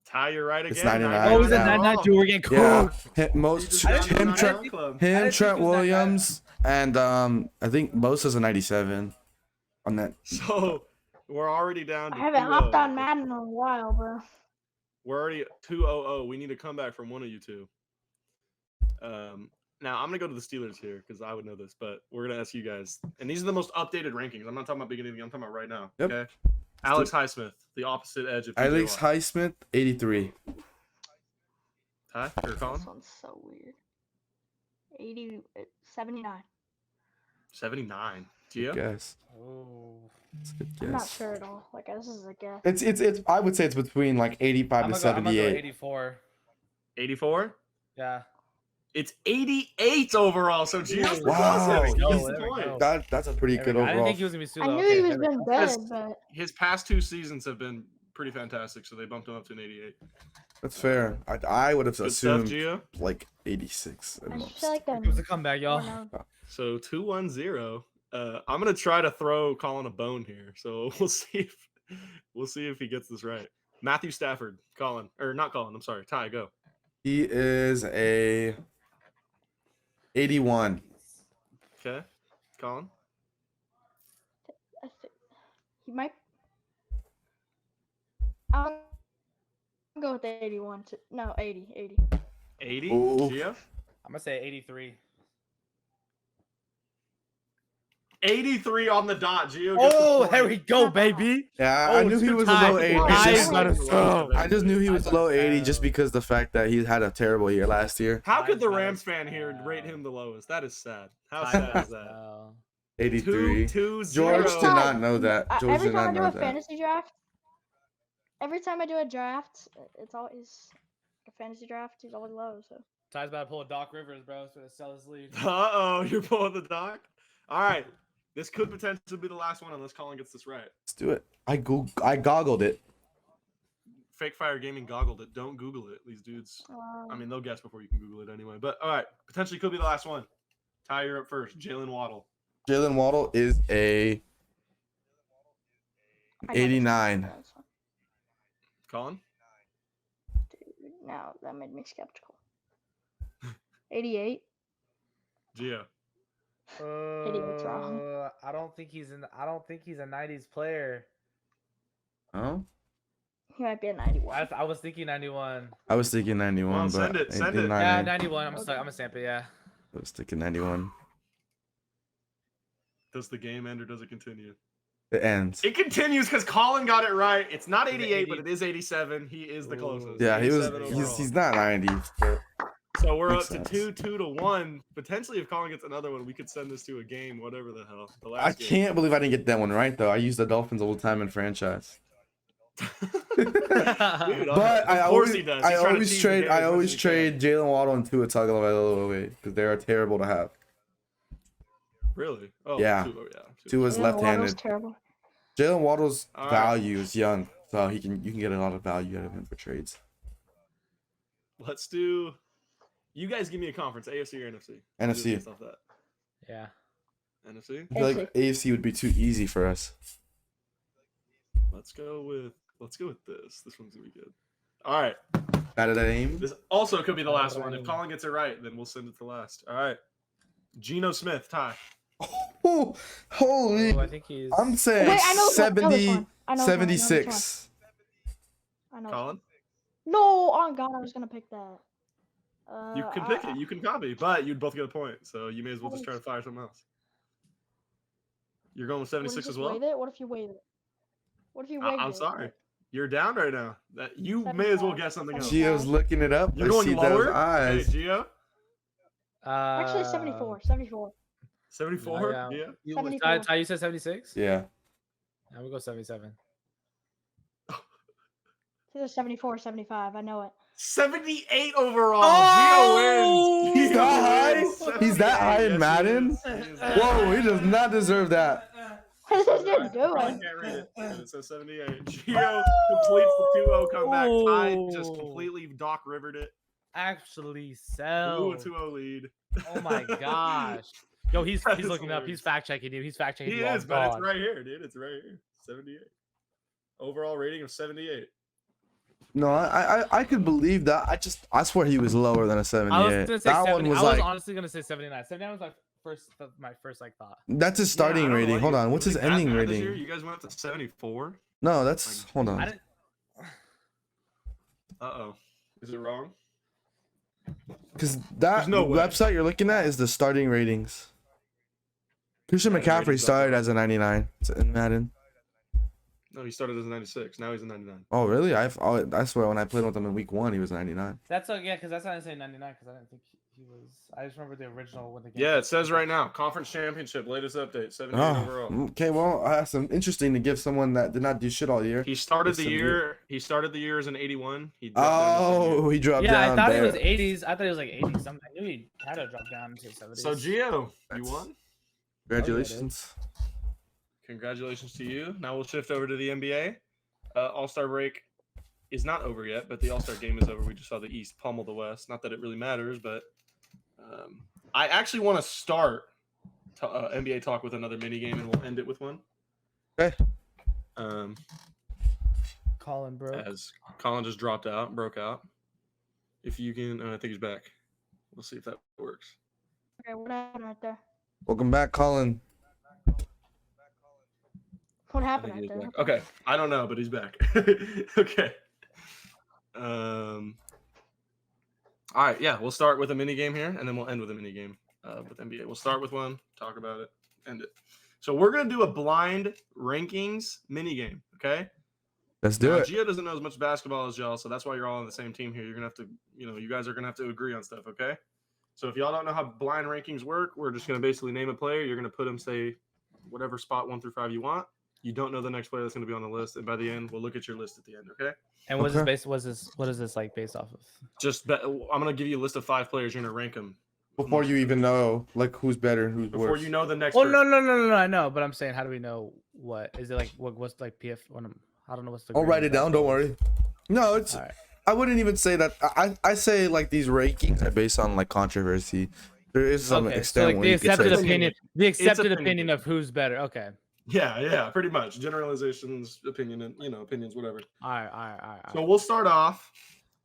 Speaker 2: Ty, you're right again.
Speaker 1: It's 99.
Speaker 4: Oh, is it
Speaker 1: Yeah.
Speaker 4: 99 too? We're getting cooked.
Speaker 1: Yeah,
Speaker 2: You
Speaker 1: most
Speaker 2: just
Speaker 4: I
Speaker 2: got
Speaker 4: didn't
Speaker 1: him,
Speaker 2: the
Speaker 4: think- I
Speaker 1: Trent,
Speaker 4: didn't
Speaker 2: club.
Speaker 4: I
Speaker 1: him,
Speaker 4: didn't
Speaker 1: Trent
Speaker 4: think he was that bad.
Speaker 1: Williams, and I think Bosa's a 97 on that.
Speaker 2: So we're already down to
Speaker 3: I haven't
Speaker 2: 2-0.
Speaker 3: hopped on Madden in a while, bro.
Speaker 2: We're already 2-0. We need a comeback from one of you two. Now I'm gonna go to the Steelers here because I would know this, but we're gonna ask you guys. And these are the most updated rankings. I'm not talking about beginning of the game. I'm talking about right now.
Speaker 1: Yep.
Speaker 2: Okay. Alex Highsmith, the opposite edge of PJ
Speaker 1: Alex
Speaker 2: Watt.
Speaker 1: Highsmith, 83.
Speaker 2: Ty or Colin?
Speaker 3: This one's so weird. 79.
Speaker 2: 79. Gio?
Speaker 1: Guess.
Speaker 4: Oh.
Speaker 1: That's a good
Speaker 3: I'm not
Speaker 1: guess.
Speaker 3: sure at all. Like this is a guess.
Speaker 1: It's. I would say it's between like 85
Speaker 4: I'm
Speaker 1: to
Speaker 4: gonna go
Speaker 1: 78.
Speaker 4: 84.
Speaker 2: 84.
Speaker 4: Yeah.
Speaker 2: It's 88 overall. So Gio's the
Speaker 1: Wow.
Speaker 2: closest.
Speaker 1: There
Speaker 2: He
Speaker 1: we
Speaker 2: gets
Speaker 4: go,
Speaker 2: the
Speaker 4: there we
Speaker 2: point.
Speaker 4: go.
Speaker 1: That's a pretty
Speaker 4: There
Speaker 1: good
Speaker 4: we go. I didn't
Speaker 1: overall.
Speaker 4: think he was gonna be too
Speaker 3: I
Speaker 4: low.
Speaker 3: knew
Speaker 4: Okay,
Speaker 3: he was
Speaker 4: there we
Speaker 3: been
Speaker 4: go.
Speaker 3: good,
Speaker 2: Yes.
Speaker 3: but
Speaker 2: His past 2 seasons have been pretty fantastic, so they bumped him up to an 88.
Speaker 1: That's fair. I would have
Speaker 2: Good stuff,
Speaker 1: assumed
Speaker 2: Gio.
Speaker 1: like 86 at
Speaker 3: I just
Speaker 1: most.
Speaker 3: feel like
Speaker 4: It was a comeback, y'all.
Speaker 2: So 2-1-0. I'm gonna try to throw Colin a bone here. So we'll see if he gets this right. Matthew Stafford, Colin, or not Colin. I'm sorry, Ty. Go.
Speaker 1: He is a 81.
Speaker 2: Okay, Colin.
Speaker 3: I think he might. I'll go with 81. No, 80. 80.
Speaker 2: 80.
Speaker 1: Ooh.
Speaker 2: Gio.
Speaker 4: I'm gonna say 83.
Speaker 2: 83 on the dot. Gio. Gets the
Speaker 4: Oh,
Speaker 2: point.
Speaker 4: there we go, baby.
Speaker 1: Yeah,
Speaker 4: Oh,
Speaker 1: I knew he
Speaker 4: two
Speaker 1: was a
Speaker 4: ties.
Speaker 1: low 80.
Speaker 3: Ties.
Speaker 1: Just-
Speaker 3: Let's
Speaker 4: go.
Speaker 1: I just knew he was
Speaker 4: Ties.
Speaker 1: low 80 just because the fact that he had a terrible year last year.
Speaker 2: How could the
Speaker 4: Ties.
Speaker 2: Rams fan here rate him the lowest? That is sad. How
Speaker 4: Ties.
Speaker 2: sad is that?
Speaker 4: Oh.
Speaker 1: 83.
Speaker 2: 2-0.
Speaker 1: George did not know that. George
Speaker 3: Every
Speaker 1: did
Speaker 3: time I
Speaker 1: not
Speaker 3: do
Speaker 1: know
Speaker 3: a
Speaker 1: that.
Speaker 3: fantasy draft, every time I do a draft, it's always a fantasy draft. He's always low. So
Speaker 4: Ty's about to pull a Doc Rivers, bro. So to sell his lead.
Speaker 2: Uh-oh, you're pulling the doc? All right. This could potentially be the last one unless Colin gets this right.
Speaker 1: Let's do it. I goggled it.
Speaker 2: Fake Fire Gaming goggled it. Don't Google it. These dudes, I mean, they'll guess before you can Google it anyway. But all right, potentially could be the last one. Ty, you're up first. Jalen Waddle.
Speaker 1: Jalen Waddle is a
Speaker 3: I know this
Speaker 1: 89.
Speaker 3: one.
Speaker 2: Colin?
Speaker 3: Dude, now that made me skeptical. 88.
Speaker 2: Gio.
Speaker 3: 88's wrong.
Speaker 4: I don't think he's a 90s player.
Speaker 1: Oh,
Speaker 3: He might be a 91.
Speaker 4: I was thinking 91.
Speaker 1: I was thinking 91,
Speaker 2: Come on,
Speaker 1: but
Speaker 2: send it,
Speaker 1: I
Speaker 2: send
Speaker 1: did
Speaker 2: it.
Speaker 1: not
Speaker 4: Yeah,
Speaker 1: know.
Speaker 4: 91. I'm
Speaker 3: Okay.
Speaker 4: gonna stamp it. Yeah.
Speaker 1: I was thinking 91.
Speaker 2: Does the game end or does it continue?
Speaker 1: It ends.
Speaker 2: It continues because Colin got it right. It's not 88, but it is 87. He is the
Speaker 4: Ooh.
Speaker 2: closest.
Speaker 1: Yeah, he was.
Speaker 2: 87 overall.
Speaker 1: He's not 90. But
Speaker 2: So we're
Speaker 1: Makes
Speaker 2: up to
Speaker 1: sense.
Speaker 2: 2-1. Potentially, if Colin gets another one, we could send this to a game, whatever the hell. The
Speaker 1: I
Speaker 2: last game.
Speaker 1: can't believe I didn't get that one right though. I use the Dolphins all the time in franchise.
Speaker 2: Dude,
Speaker 1: But
Speaker 2: of course he does.
Speaker 1: I
Speaker 2: He's trying to
Speaker 1: always
Speaker 2: tease the
Speaker 1: trade.
Speaker 2: game
Speaker 1: I
Speaker 2: as much
Speaker 1: always
Speaker 2: as he can.
Speaker 1: trade Jalen Waddle and Tua Tagovailoa because they are terrible to have.
Speaker 2: Really? Oh,
Speaker 1: Yeah.
Speaker 2: yeah.
Speaker 1: Tua's
Speaker 3: Jalen Waddle's
Speaker 1: left-handed.
Speaker 3: terrible.
Speaker 1: Jalen Waddle's
Speaker 2: All right.
Speaker 1: value is young, so you can get a lot of value out of him for trades.
Speaker 2: Let's do. You guys give me a conference, AFC or NFC?
Speaker 1: NFC.
Speaker 2: Do it based off that.
Speaker 4: Yeah.
Speaker 2: NFC.
Speaker 1: I feel like AFC would be too easy for us.
Speaker 2: Let's go with this. This one's gonna be good. All right.
Speaker 1: Bad at aim.
Speaker 2: This also could be the last
Speaker 4: Bad at
Speaker 2: one. If
Speaker 4: aim.
Speaker 2: Colin gets it right, then we'll send it to last. All right. Geno Smith, Ty.
Speaker 1: Oh, holy!
Speaker 4: Oh, I think he's.
Speaker 1: I'm saying
Speaker 3: Wait, I know this one, I know this
Speaker 1: 70,
Speaker 3: one. I know this one, I know this
Speaker 1: 76.
Speaker 3: I know.
Speaker 2: Colin,
Speaker 3: No, oh God, I was gonna pick that.
Speaker 2: you can pick it. You can copy, but you'd both get a point. So you may as well just try to fire something else. You're going with 76 as well?
Speaker 3: What if you waive it? What if you waive it?
Speaker 2: I'm sorry. You're down right now. That you may as well
Speaker 3: 75.
Speaker 2: guess something else.
Speaker 1: Gio's looking it up.
Speaker 2: You're
Speaker 1: I
Speaker 2: going
Speaker 1: see
Speaker 2: lower?
Speaker 1: those eyes.
Speaker 2: Hey, Gio?
Speaker 3: Actually, 74. 74.
Speaker 2: 74?
Speaker 4: Yeah.
Speaker 2: Yeah.
Speaker 4: You,
Speaker 3: 74.
Speaker 4: Ty, you said 76?
Speaker 1: Yeah.
Speaker 4: I'm gonna go 77.
Speaker 3: It's either 74 or 75. I know it.
Speaker 2: 78 overall.
Speaker 4: Oh!
Speaker 2: Gio wins.
Speaker 1: He's
Speaker 2: Gio
Speaker 1: that
Speaker 2: wins.
Speaker 1: high? He's that high in
Speaker 2: 78.
Speaker 1: Madden?
Speaker 2: Yes, he is.
Speaker 1: Whoa, he does not deserve that.
Speaker 3: What is this dude
Speaker 2: I
Speaker 3: doing?
Speaker 2: can't read it. It says 78. Gio completes the 2-0 comeback. Ty just completely Doc Rivered it.
Speaker 4: Actually,
Speaker 2: Blew a
Speaker 4: sell.
Speaker 2: 2-0 lead.
Speaker 4: Oh my gosh. Yo, he's
Speaker 2: That is
Speaker 4: looking up.
Speaker 2: hilarious.
Speaker 4: He's fact checking you. He's fact checking
Speaker 2: He
Speaker 4: you.
Speaker 2: is, but it's right here, dude. It's right here. 78. Overall rating of 78.
Speaker 1: No, I could believe that. I swear he was lower than a
Speaker 4: I was
Speaker 1: 78.
Speaker 4: gonna say
Speaker 1: That
Speaker 4: 70.
Speaker 1: one was
Speaker 4: I was
Speaker 1: like
Speaker 4: honestly gonna say 79. 79 was my first like thought.
Speaker 1: that's his
Speaker 2: Yeah, I
Speaker 1: starting
Speaker 2: don't know
Speaker 1: rating.
Speaker 2: why
Speaker 1: Hold
Speaker 2: you
Speaker 1: on, what's his
Speaker 2: really
Speaker 1: ending
Speaker 2: bad this year.
Speaker 1: rating?
Speaker 2: You guys went up to 74.
Speaker 1: No, that's hold
Speaker 4: I
Speaker 1: on.
Speaker 4: didn't.
Speaker 2: Uh-oh. Is it wrong?
Speaker 1: Because that
Speaker 2: There's no way.
Speaker 1: website you're looking at is the starting ratings. Christian
Speaker 2: Yeah, the
Speaker 1: McCaffrey
Speaker 2: ratings
Speaker 1: started
Speaker 2: are-
Speaker 1: as a 99 in Madden.
Speaker 2: No, he started as a 96. Now he's a 99.
Speaker 1: Oh really? I swear when I played with him in week 1, he was 99.
Speaker 4: That's yeah, because that's why I say 99 because I didn't think he was. I just remember the original when the game.
Speaker 2: Yeah, it says right now, conference championship, latest update, 78
Speaker 1: Oh,
Speaker 2: overall.
Speaker 1: okay. Well, that's some interesting to give someone that did not do shit all year.
Speaker 2: He started
Speaker 1: That's
Speaker 2: the
Speaker 1: some
Speaker 2: year. He started the year as an 81. He dropped down to 78.
Speaker 1: Oh, he dropped
Speaker 4: Yeah,
Speaker 1: down
Speaker 4: I thought
Speaker 1: there.
Speaker 4: it was 80s. I thought it was like 80 something. I knew he had to drop down to 70s.
Speaker 2: So Gio, you
Speaker 1: That's-
Speaker 2: won.
Speaker 1: Congratulations.
Speaker 2: Congratulations to you. Now we'll shift over to the NBA. All-Star break is not over yet, but the All-Star game is over. We just saw the East pummel the West. Not that it really matters, but I actually want to start NBA talk with another mini game, and we'll end it with one.
Speaker 1: Okay.
Speaker 4: Colin, bro.
Speaker 2: As Colin just broke out. If you can, I think he's back. We'll see if that works.
Speaker 3: Okay, what happened right there?
Speaker 1: Welcome back, Colin.
Speaker 3: What
Speaker 2: I
Speaker 3: happened
Speaker 2: think he's
Speaker 3: right there?
Speaker 2: back. Okay, I don't know, but he's back. Okay. All right, yeah, we'll start with a mini game here, and then we'll end with a mini game with NBA. We'll start with one, talk about it, end it. So we're gonna do a blind rankings mini game. Okay.
Speaker 1: Let's do
Speaker 2: Now,
Speaker 1: it.
Speaker 2: Gio doesn't know as much basketball as y'all, so that's why you're all on the same team here. You're gonna have to, you guys are gonna have to agree on stuff. Okay. So if y'all don't know how blind rankings work, we're just gonna basically name a player. You're gonna put them, say, whatever spot 1 through 5 you want. You don't know the next player that's going to be on the list, and by the end, we'll look at your list at the end. Okay.
Speaker 4: And what's
Speaker 1: Okay.
Speaker 4: this based? What is this like based off of?
Speaker 2: I'm going to give you a list of 5 players. You're going to rank them
Speaker 1: Before you even know, like, who's better, who's
Speaker 2: before
Speaker 1: worse.
Speaker 2: you know the next.
Speaker 4: Oh
Speaker 2: person.
Speaker 4: no! I know, but I'm saying, how do we know what is it like? What's like PF? I don't know what's the.
Speaker 1: I'll write
Speaker 4: grading
Speaker 1: it down. Don't worry. No, it's.
Speaker 4: All right.
Speaker 1: I wouldn't even say that. I say like these rankings are based on like controversy. There is some
Speaker 4: Okay, so
Speaker 1: extent
Speaker 4: like
Speaker 1: where
Speaker 4: the
Speaker 1: you could
Speaker 4: accepted
Speaker 1: say-
Speaker 4: opinion, the accepted
Speaker 2: opinion.
Speaker 4: opinion of who's better. Okay.
Speaker 2: Yeah, pretty much. Generalizations, opinions, whatever.
Speaker 4: All right.
Speaker 2: So we'll start off.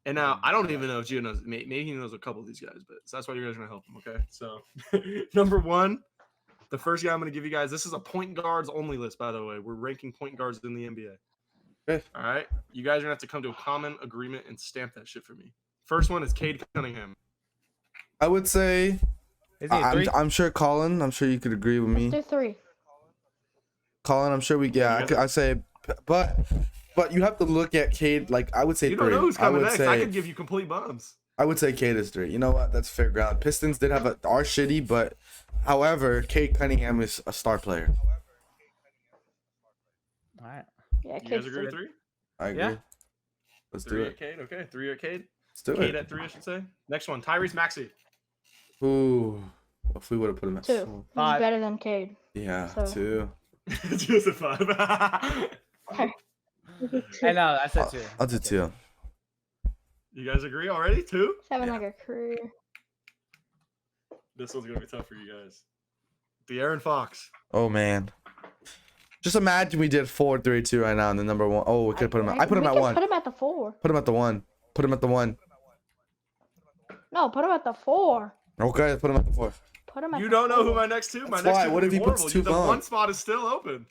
Speaker 2: And now I don't even know if Gio knows. Maybe he knows a couple of these guys, but so that's why you guys are gonna help him. Okay. So number 1, the first guy I'm gonna give you guys. This is a point guards only list, by the way. We're ranking point guards in the NBA.
Speaker 1: Okay.
Speaker 2: All right. You guys are gonna have to come to a common agreement and stamp that shit for me. First one is Cade Cunningham.
Speaker 1: I would say.
Speaker 4: Is he a 3?
Speaker 1: I'm sure Colin. I'm sure you could agree with me.
Speaker 3: Let's do 3.
Speaker 1: Colin, I'm sure we. Yeah, I say, but you have to look at Cade. Like I would say
Speaker 2: You
Speaker 1: 3.
Speaker 2: don't know who's
Speaker 1: I
Speaker 2: coming
Speaker 1: would
Speaker 2: next.
Speaker 1: say.
Speaker 2: I could give you complete bums.
Speaker 1: I would say Cade is 3. You know what? That's fair ground. Pistons did have are shitty, but however, Cade Cunningham is a star player.
Speaker 4: All right.
Speaker 3: Yeah,
Speaker 2: You
Speaker 3: Kate's
Speaker 2: guys agree with 3?
Speaker 1: I agree.
Speaker 4: Yeah.
Speaker 1: Let's do
Speaker 2: 3
Speaker 1: it.
Speaker 2: at Cade. Okay, 3 at Cade.
Speaker 1: Let's do
Speaker 2: Cade
Speaker 1: it.
Speaker 2: at 3, I should say. Next one, Tyrese Maxey.
Speaker 1: Ooh, if we would have put him at
Speaker 3: 2.
Speaker 1: 4.
Speaker 3: Who's
Speaker 4: 5.
Speaker 3: better than Cade?
Speaker 1: Yeah,
Speaker 3: So-
Speaker 1: 2.
Speaker 2: Just a 5.
Speaker 4: And no, I said 2.
Speaker 1: I'll do 2.
Speaker 2: You guys agree already? 2?
Speaker 3: Having like a career.
Speaker 2: This one's gonna be tough for you guys. De'Aaron Fox.
Speaker 1: Oh man. Just imagine we did 4-3-2 right now, and the number 1. Oh, we could put him. I put him
Speaker 3: We
Speaker 1: at
Speaker 3: can
Speaker 1: 1.
Speaker 3: Put him at the 4.
Speaker 1: Put him at the 1. Put him at the 1.
Speaker 3: No, put him at the 4.
Speaker 1: Okay, put him at the 4.
Speaker 3: Put him at
Speaker 2: You
Speaker 3: the
Speaker 2: don't know who
Speaker 3: 4.
Speaker 2: my next two. My
Speaker 1: That's
Speaker 2: next
Speaker 1: why.
Speaker 2: two
Speaker 1: What
Speaker 2: would
Speaker 1: if
Speaker 2: be
Speaker 1: he puts
Speaker 2: horrible.
Speaker 1: two
Speaker 2: The
Speaker 1: Vaughn?
Speaker 2: one spot is still open.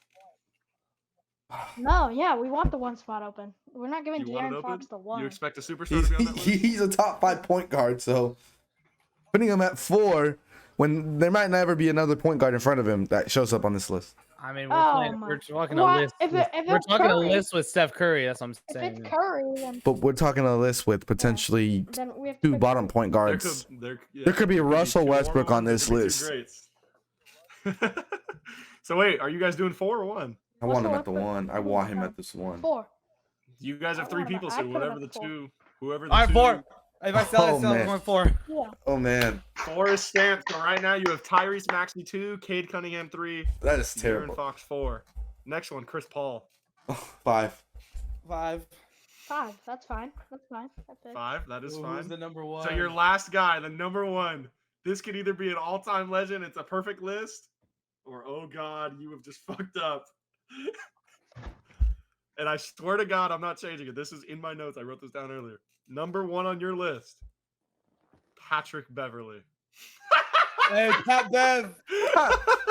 Speaker 3: No, yeah, we want the 1 spot open. We're not giving
Speaker 2: You want it
Speaker 3: De'Aaron
Speaker 2: open?
Speaker 3: Fox the 1.
Speaker 2: You expect a superstar to be on that list?
Speaker 1: He's a top 5 point guard, so putting him at 4 when there might never be another point guard in front of him that shows up on this list.
Speaker 4: I mean,
Speaker 3: Oh my-
Speaker 4: we're talking
Speaker 3: What?
Speaker 4: a list.
Speaker 3: If
Speaker 4: We're
Speaker 3: it's
Speaker 4: talking a
Speaker 3: Curry-
Speaker 4: list with Steph Curry. That's what I'm
Speaker 3: If
Speaker 4: saying.
Speaker 3: it's Curry, then
Speaker 1: But we're talking a list with potentially
Speaker 3: we have to
Speaker 1: 2
Speaker 3: pick
Speaker 1: bottom
Speaker 3: Curry.
Speaker 1: point guards.
Speaker 2: There
Speaker 1: could be Russell
Speaker 2: two
Speaker 1: Westbrook on
Speaker 2: Mormons,
Speaker 1: this
Speaker 2: there could be
Speaker 1: list.
Speaker 2: two greats. So wait, are you guys doing 4 or 1?
Speaker 1: I want him
Speaker 3: Russell
Speaker 1: at the
Speaker 3: Westbrook.
Speaker 1: 1. I want him at this 1.
Speaker 3: 4.
Speaker 2: You guys have
Speaker 3: I
Speaker 2: 3
Speaker 3: want him-
Speaker 2: people,
Speaker 3: I
Speaker 2: so
Speaker 3: put him
Speaker 2: whatever
Speaker 3: at
Speaker 2: the
Speaker 3: 4.
Speaker 2: two, whoever the
Speaker 4: All right,
Speaker 2: two.
Speaker 4: 4. If I sell it,
Speaker 1: Oh,
Speaker 4: sell
Speaker 1: man.
Speaker 4: it. I'm going 4.
Speaker 3: Yeah.
Speaker 1: Oh man,
Speaker 2: 4 is stamped. So right now you have Tyrese Maxey 2, Cade Cunningham 3,
Speaker 1: that is
Speaker 2: De'Aaron
Speaker 1: terrible.
Speaker 2: Fox 4. Next one, Chris Paul
Speaker 1: 5.
Speaker 4: 5.
Speaker 3: 5. That's fine. That's fine. That's it.
Speaker 2: 5. That is
Speaker 4: Who's
Speaker 2: fine.
Speaker 4: the number 1?
Speaker 2: So your last guy, the number 1. This could either be an all-time legend. It's a perfect list, or oh god, you have just fucked up. And I swear to God, I'm not changing it. This is in my notes. I wrote this down earlier. Number 1 on your list, Patrick Beverly.
Speaker 4: Hey, Pat Bev.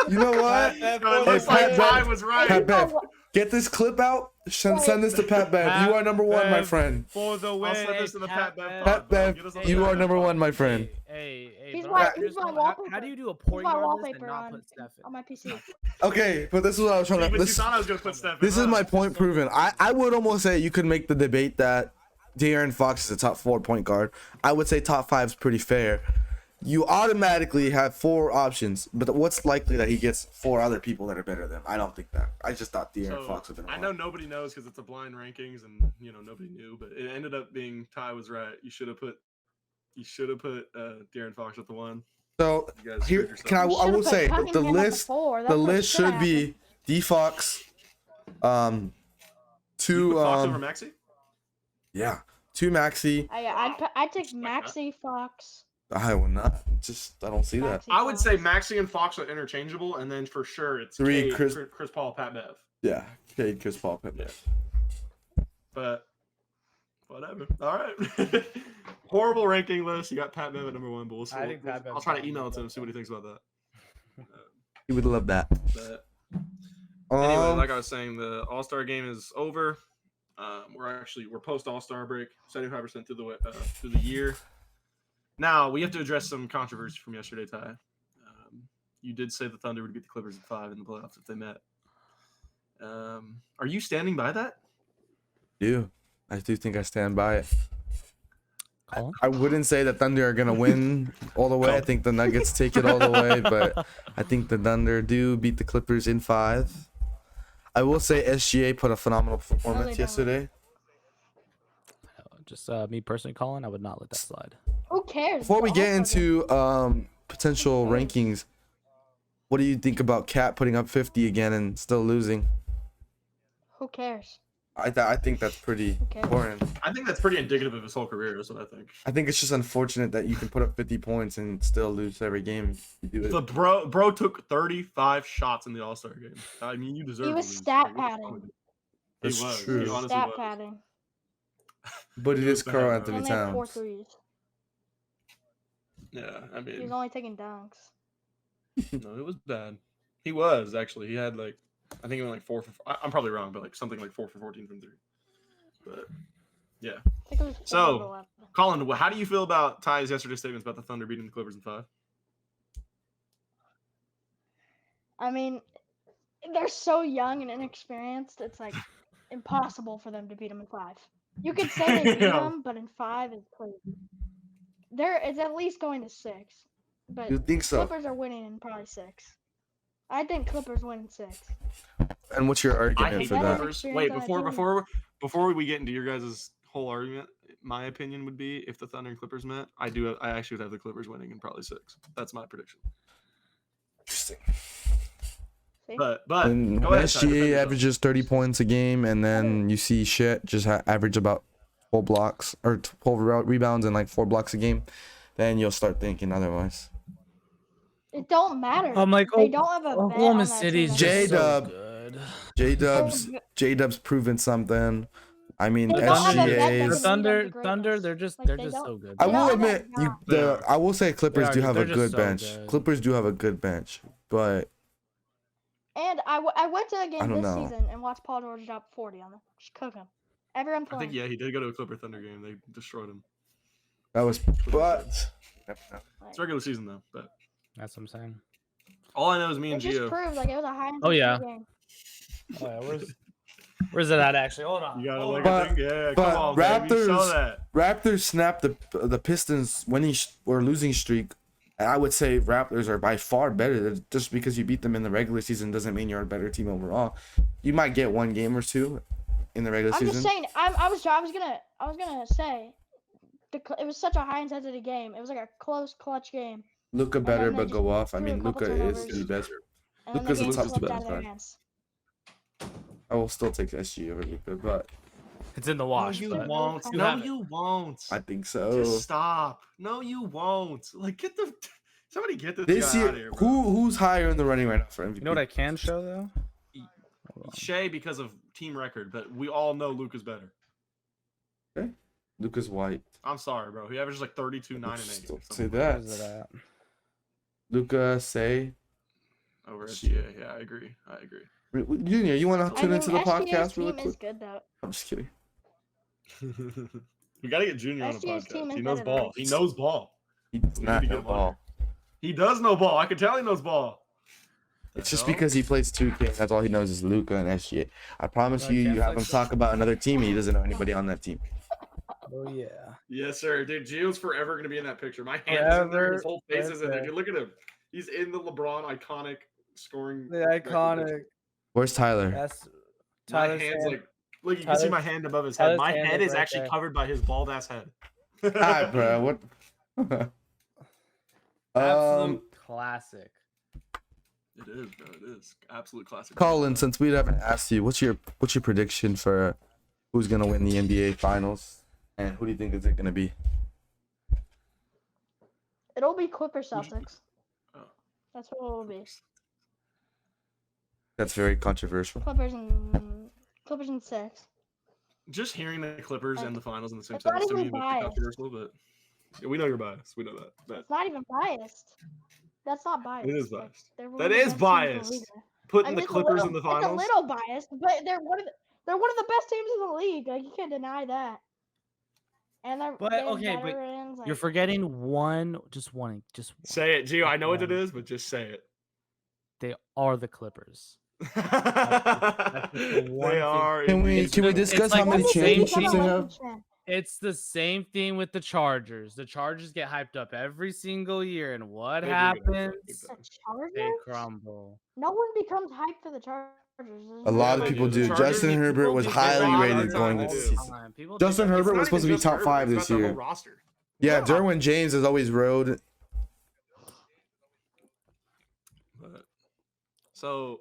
Speaker 1: You know what?
Speaker 4: Pat Bev
Speaker 2: No, it
Speaker 4: for
Speaker 2: looks
Speaker 4: the
Speaker 2: like
Speaker 1: Pat
Speaker 4: win.
Speaker 2: Ty
Speaker 1: Bev.
Speaker 2: was right.
Speaker 1: Pat Bev, get this clip out. Send this to Pat Bev. You are number 1, my
Speaker 4: Bev
Speaker 1: friend.
Speaker 4: For the win.
Speaker 2: I'll send this
Speaker 4: Hey,
Speaker 2: to the Pat Bev
Speaker 4: Bev.
Speaker 2: pod,
Speaker 1: Pat
Speaker 2: bro.
Speaker 1: Bev,
Speaker 2: Get us on the
Speaker 1: you
Speaker 2: Pat
Speaker 1: are
Speaker 2: Bev
Speaker 1: number
Speaker 2: pod.
Speaker 1: 1, my friend.
Speaker 4: Hey,
Speaker 3: He's
Speaker 4: but
Speaker 3: my-
Speaker 4: I'm
Speaker 3: he's
Speaker 4: curious,
Speaker 3: my
Speaker 4: how
Speaker 3: wallpaper.
Speaker 4: do you do a
Speaker 3: Here's
Speaker 4: point
Speaker 3: my
Speaker 4: guard list and
Speaker 3: wallpaper
Speaker 4: not put Steph in?
Speaker 3: on my PC.
Speaker 1: Okay, but this is what I was trying
Speaker 2: See,
Speaker 1: to.
Speaker 2: but you
Speaker 1: This,
Speaker 2: thought I was gonna put Steph in,
Speaker 1: this is
Speaker 2: huh?
Speaker 1: my point proven. I would almost say you could make the debate that De'Aaron Fox is a top 4 point guard. I would say top 5 is pretty fair. You automatically have 4 options, but what's likely that he gets 4 other people that are better than him? I don't think that. I just thought De'Aaron
Speaker 2: So,
Speaker 1: Fox would have been.
Speaker 2: I know nobody knows because it's a blind rankings, and nobody knew, but it ended up being Ty was right. You should have put De'Aaron Fox at the 1.
Speaker 1: So
Speaker 2: You guys
Speaker 1: here,
Speaker 2: screwed yourself.
Speaker 1: can I
Speaker 3: You
Speaker 1: will
Speaker 3: should've
Speaker 1: say
Speaker 3: put
Speaker 1: the
Speaker 3: Cunningham at
Speaker 1: list.
Speaker 3: 4. That's
Speaker 1: The
Speaker 3: what
Speaker 1: list should
Speaker 3: happen.
Speaker 1: be D Fox,
Speaker 2: You
Speaker 1: 2
Speaker 2: put Fox over Maxey?
Speaker 1: yeah, 2 Maxi.
Speaker 3: I'd take
Speaker 2: Respect that.
Speaker 3: Maxey, Fox.
Speaker 1: I would not. Just I don't see that.
Speaker 3: Maxey,
Speaker 2: I would say
Speaker 3: Fox.
Speaker 2: Maxey and Fox are interchangeable, and then for sure it's
Speaker 1: 3,
Speaker 2: Cade,
Speaker 1: Chris-
Speaker 2: Chris Paul, Pat Bev.
Speaker 1: Yeah, Cade, Chris Paul, Pippen.
Speaker 2: But whatever. All right. Horrible ranking list. You got Pat Bev at number 1, but we'll see.
Speaker 4: I think Pat Bev's
Speaker 2: I'll try to
Speaker 4: number
Speaker 2: email it
Speaker 4: one.
Speaker 2: to him, see what he thinks about that.
Speaker 1: He would love that.
Speaker 2: But anyway,
Speaker 1: Um,
Speaker 2: like I was saying, the All-Star game is over. We're post All-Star break, 75% through the year. Now we have to address some controversy from yesterday, Ty. You did say the Thunder would beat the Clippers in 5 in the playoffs if they met. Are you standing by that?
Speaker 1: I do think I stand by it.
Speaker 4: Colin?
Speaker 1: I wouldn't say the Thunder are gonna win all the way. I think the Nuggets take it all the way, but I think the Thunder do beat the Clippers in 5. I will say SGA put a phenomenal performance
Speaker 3: don't.
Speaker 1: yesterday.
Speaker 4: Just me personally, Colin, I would not let that slide.
Speaker 3: Who cares?
Speaker 1: Before we
Speaker 3: It's
Speaker 1: get
Speaker 3: All-Star game.
Speaker 1: into potential rankings, what do you think about Cat putting up 50 again and still losing?
Speaker 3: Who cares?
Speaker 1: I think that's pretty
Speaker 3: Okay.
Speaker 1: boring.
Speaker 2: I think that's pretty indicative of his whole career, is what I think.
Speaker 1: I think it's just unfortunate that you can put up 50 points and still lose every game. You do it.
Speaker 2: The bro took 35 shots in the All-Star game. I mean, you deserve
Speaker 3: He
Speaker 2: to
Speaker 3: was
Speaker 2: lose.
Speaker 3: stat
Speaker 2: Like, what's
Speaker 3: padding.
Speaker 2: wrong with you?
Speaker 1: That's
Speaker 2: He was.
Speaker 1: true.
Speaker 2: He
Speaker 1: He's
Speaker 2: honestly
Speaker 3: Stat
Speaker 2: was.
Speaker 3: padding.
Speaker 1: But it is
Speaker 2: Bad,
Speaker 1: Carl
Speaker 2: bro.
Speaker 3: He
Speaker 1: Anthony
Speaker 3: only had 4
Speaker 1: Towns.
Speaker 3: threes.
Speaker 2: Yeah, I
Speaker 3: He was
Speaker 2: mean,
Speaker 3: only taking dunks.
Speaker 2: no, it was bad. He was actually. He had like, I think he went like 4 for. I'm probably wrong, but like something like 4 for 14 from 3. But yeah,
Speaker 3: I think it was 4
Speaker 2: So-
Speaker 3: to 11.
Speaker 2: Colin, how do you feel about Ty's yesterday statements about the Thunder beating the Clippers in 5?
Speaker 3: I mean, they're so young and inexperienced. It's like impossible for them to beat them in 5. You could say they beat
Speaker 2: Yeah.
Speaker 3: them, but in 5 is crazy. It's at least going to 6. But
Speaker 1: You think so?
Speaker 3: Clippers are winning in probably 6. I think Clippers win in 6.
Speaker 1: And what's your
Speaker 2: I
Speaker 1: argument
Speaker 2: hate
Speaker 1: for
Speaker 2: the
Speaker 3: that.
Speaker 1: that?
Speaker 2: Clippers.
Speaker 3: Experience
Speaker 2: Wait,
Speaker 3: on a
Speaker 2: before we get into your guys' whole argument, my opinion would be if the Thunder and Clippers met, I actually would have the Clippers winning in probably 6. That's my prediction.
Speaker 1: Interesting.
Speaker 3: See?
Speaker 2: But
Speaker 1: And
Speaker 2: go
Speaker 1: when
Speaker 2: ahead, Ty, defend
Speaker 1: SGA
Speaker 2: yourself.
Speaker 1: averages 30 points a game, and then you see shit just average about 12 blocks or 12 rebounds and like 4 blocks a game, then you'll start thinking otherwise.
Speaker 3: It don't matter.
Speaker 4: I'm like,
Speaker 3: they don't have a vet on
Speaker 4: Oklahoma
Speaker 3: that
Speaker 4: City's
Speaker 3: team.
Speaker 1: J-
Speaker 4: just so
Speaker 1: J-Dub.
Speaker 4: good.
Speaker 1: J-Dub's proven something. I mean,
Speaker 3: They don't have a vet that
Speaker 1: SGA.
Speaker 3: can
Speaker 4: The
Speaker 3: lead
Speaker 4: Thunder,
Speaker 3: them to
Speaker 4: Thunder,
Speaker 3: greatness.
Speaker 4: they're just
Speaker 3: Like,
Speaker 4: they're
Speaker 3: they
Speaker 4: just
Speaker 3: don't-
Speaker 4: so good.
Speaker 1: I
Speaker 3: they
Speaker 1: will
Speaker 3: don't have
Speaker 1: admit,
Speaker 3: that guy.
Speaker 1: I will say Clippers
Speaker 4: are
Speaker 1: do
Speaker 4: good.
Speaker 1: have a
Speaker 4: They're just
Speaker 1: good
Speaker 4: so
Speaker 1: bench.
Speaker 4: good.
Speaker 1: Clippers do have a good bench, but
Speaker 3: And I went to a
Speaker 1: I
Speaker 3: game
Speaker 1: don't
Speaker 3: this
Speaker 1: know.
Speaker 3: season and watched Paul George drop 40 on them. Just cook him. Everyone
Speaker 2: I think
Speaker 3: playing.
Speaker 2: he did go to a Clipper Thunder game. They destroyed him.
Speaker 1: that was. But
Speaker 2: It's regular season though. But
Speaker 4: That's what I'm saying.
Speaker 2: all I know is me
Speaker 3: It
Speaker 2: and
Speaker 3: just
Speaker 2: Gio.
Speaker 3: proves like it was a high
Speaker 4: Oh, yeah.
Speaker 3: game.
Speaker 4: Oh, yeah, where's it at actually? Hold on.
Speaker 2: You gotta
Speaker 4: Hold
Speaker 2: look
Speaker 4: on.
Speaker 2: at thing. Yeah,
Speaker 1: but
Speaker 2: come on, baby. Show
Speaker 1: Raptors-
Speaker 2: that.
Speaker 1: Raptors snapped the Pistons winning or losing streak. And I would say Raptors are by far better. Just because you beat them in the regular season doesn't mean you're a better team overall. You might get one game or two in the regular
Speaker 3: I'm
Speaker 1: season.
Speaker 3: just saying. I was gonna say, it was such a high intensity game. It was like a close clutch game.
Speaker 1: Luka
Speaker 3: then
Speaker 1: better
Speaker 3: they
Speaker 1: but
Speaker 3: just
Speaker 1: go off. I
Speaker 3: threw a
Speaker 1: mean,
Speaker 3: couple
Speaker 1: Luka is
Speaker 3: turnovers.
Speaker 1: the best.
Speaker 3: And then
Speaker 1: Luka's
Speaker 3: the
Speaker 1: the
Speaker 3: game
Speaker 1: top
Speaker 3: slipped
Speaker 1: best
Speaker 3: out of their
Speaker 1: guard.
Speaker 3: hands.
Speaker 1: I will still take SG over Luka, but
Speaker 4: It's in the wash.
Speaker 2: You
Speaker 4: but
Speaker 2: won't.
Speaker 4: you
Speaker 2: No,
Speaker 4: have it.
Speaker 2: you won't.
Speaker 1: I think so.
Speaker 2: Just stop. No, you won't. Like, get the. Somebody get this
Speaker 1: This
Speaker 2: guy
Speaker 1: year,
Speaker 2: out of here, bro.
Speaker 1: who's higher in the running right now for MVP?
Speaker 4: You know what I can show though?
Speaker 2: Shea because of team record, but we all know Luka's better.
Speaker 1: Luka's white.
Speaker 2: I'm sorry, bro. He averages like 32, 9, and 8.
Speaker 1: Still
Speaker 2: or
Speaker 1: say
Speaker 2: something
Speaker 1: that.
Speaker 4: Where's it at?
Speaker 1: Luka, say.
Speaker 2: over SGA. Yeah, I agree.
Speaker 1: Junior, you want to
Speaker 3: I
Speaker 1: tune
Speaker 3: mean,
Speaker 1: into the
Speaker 3: SGA's
Speaker 1: podcast
Speaker 3: team
Speaker 1: really
Speaker 3: is
Speaker 1: quick?
Speaker 3: good though.
Speaker 1: I'm just kidding.
Speaker 2: We gotta get Junior on a
Speaker 3: SGA's team
Speaker 2: podcast.
Speaker 3: is
Speaker 2: He knows
Speaker 3: better than
Speaker 2: ball. He knows ball.
Speaker 1: He does
Speaker 2: We
Speaker 1: not
Speaker 2: need to
Speaker 1: know
Speaker 2: get him on
Speaker 1: ball.
Speaker 2: He does know ball. I can tell he knows ball.
Speaker 1: It's just because he plays 2K. That's all he knows is Luka and SGA. I promise
Speaker 4: I
Speaker 1: you,
Speaker 4: can't
Speaker 1: you have him
Speaker 4: flex
Speaker 1: talk about another team and he doesn't know anybody on that team.
Speaker 4: Oh yeah.
Speaker 2: Yes, sir. Dude, Gio's forever gonna be in that picture. My hand is in there. His
Speaker 4: Forever,
Speaker 2: whole face is in there.
Speaker 4: okay.
Speaker 2: Dude, look at him. He's in the LeBron iconic scoring.
Speaker 4: The
Speaker 2: record.
Speaker 4: iconic.
Speaker 1: Where's Tyler?
Speaker 4: That's
Speaker 2: My
Speaker 4: Tyler's
Speaker 2: hand's
Speaker 4: hand.
Speaker 2: like. Look, you can see
Speaker 4: Tyler's-
Speaker 2: my hand above his head. My
Speaker 4: Tyler's hand
Speaker 2: head
Speaker 4: is
Speaker 2: is
Speaker 4: right
Speaker 2: actually
Speaker 4: there.
Speaker 2: covered by his bald ass head.
Speaker 1: Alright, bro. What?
Speaker 4: Absolute classic.
Speaker 2: It is, bro. It is absolute classic.
Speaker 1: Colin, since we haven't asked you, what's your prediction for who's gonna win the NBA Finals, and who do you think is it gonna be?
Speaker 3: It'll be Clippers Celtics.
Speaker 2: Oh.
Speaker 3: That's what it will be.
Speaker 1: That's very controversial.
Speaker 3: Clippers and 6.
Speaker 2: Just hearing the Clippers and the finals in the same
Speaker 3: It's not
Speaker 2: sentence to me
Speaker 3: even
Speaker 2: makes it
Speaker 3: biased.
Speaker 2: controversial, but yeah, we know you're biased. We know that. But
Speaker 3: It's not even biased. That's not biased.
Speaker 2: it is
Speaker 3: Like,
Speaker 2: biased.
Speaker 3: they're one
Speaker 2: That
Speaker 3: of the
Speaker 2: is
Speaker 3: best teams in the
Speaker 2: biased.
Speaker 3: league.
Speaker 2: Putting the
Speaker 3: it's a
Speaker 2: Clippers
Speaker 3: little-
Speaker 2: in the
Speaker 3: It's
Speaker 2: finals.
Speaker 3: a little biased, but they're one of the best teams in the league. Like you can't deny that. And they're
Speaker 4: But,
Speaker 3: they have
Speaker 4: okay, but
Speaker 3: veterans,
Speaker 4: You're
Speaker 3: like-
Speaker 4: forgetting one.
Speaker 2: Say it, Gio. I know what it is, but just say it.
Speaker 4: They are the Clippers.
Speaker 2: they
Speaker 4: the one thing-
Speaker 2: are.
Speaker 1: Can we
Speaker 2: indeed.
Speaker 1: can we
Speaker 4: it's
Speaker 1: discuss
Speaker 4: like
Speaker 1: how
Speaker 4: the
Speaker 1: many
Speaker 3: Let me see if
Speaker 4: same
Speaker 3: I'm
Speaker 1: championships
Speaker 3: a
Speaker 1: they have?
Speaker 3: Lakers fan.
Speaker 4: It's the same thing with the Chargers. The Chargers get hyped up every single year, and what
Speaker 2: They do get hyped
Speaker 4: happens?
Speaker 2: up.
Speaker 3: The
Speaker 4: They
Speaker 3: Chargers?
Speaker 4: crumble.
Speaker 3: No one becomes hyped for the Chargers. There's
Speaker 1: A lot
Speaker 3: no
Speaker 1: of
Speaker 2: they
Speaker 1: people
Speaker 2: do. The
Speaker 1: do.
Speaker 2: Chargers,
Speaker 1: Justin
Speaker 2: people
Speaker 1: Herbert was
Speaker 2: do.
Speaker 1: highly
Speaker 2: A lot of
Speaker 1: rated
Speaker 2: the
Speaker 1: going
Speaker 2: time
Speaker 1: into
Speaker 2: they
Speaker 1: the
Speaker 2: do.
Speaker 1: season.
Speaker 4: People
Speaker 1: Justin
Speaker 4: think
Speaker 2: It's
Speaker 1: Herbert
Speaker 2: not
Speaker 1: was supposed to
Speaker 2: even
Speaker 1: be
Speaker 2: just
Speaker 1: top
Speaker 2: Herbert,
Speaker 1: 5
Speaker 2: it's
Speaker 1: this
Speaker 2: about the
Speaker 1: year.
Speaker 2: whole roster.
Speaker 1: Yeah,
Speaker 3: Yeah.
Speaker 1: Derwin James is always rode.
Speaker 2: But, so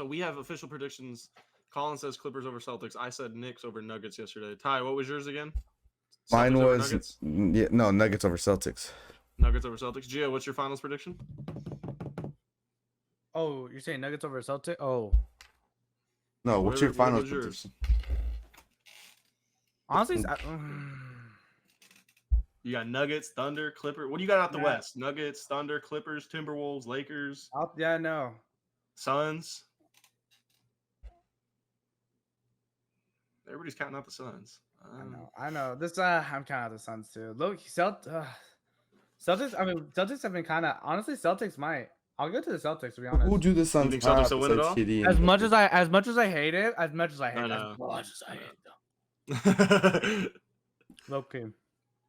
Speaker 2: we have official predictions. Colin says Clippers over Celtics. I said Knicks over Nuggets yesterday. Ty, what was yours again?
Speaker 1: Mine
Speaker 2: Celtics over
Speaker 1: was
Speaker 2: Nuggets?
Speaker 1: Nuggets over Celtics.
Speaker 2: Nuggets over Celtics. Gio, what's your finals prediction?
Speaker 4: Oh, you're saying Nuggets over Celtics? Oh,
Speaker 1: No, what's your
Speaker 2: What
Speaker 1: finals
Speaker 2: was yours?
Speaker 1: prediction?
Speaker 4: honestly,
Speaker 2: You got Nuggets, Thunder, Clippers. What do you got out the
Speaker 4: Yeah.
Speaker 2: West? Nuggets, Thunder, Clippers, Timberwolves, Lakers,
Speaker 4: yeah, no.
Speaker 2: Suns. Everybody's counting out the Suns.
Speaker 4: I know. This I'm counting out the Suns too. Look, Celtics. I mean, Celtics have been kind of honestly. Celtics might. I'll go to the Celtics to be honest.
Speaker 1: Who do the Suns
Speaker 2: think Celtics
Speaker 1: have
Speaker 2: will win it
Speaker 1: besides
Speaker 2: all?
Speaker 1: KD and
Speaker 4: As much
Speaker 1: Booker?
Speaker 4: as I hate it, as much as I hate them. Low key.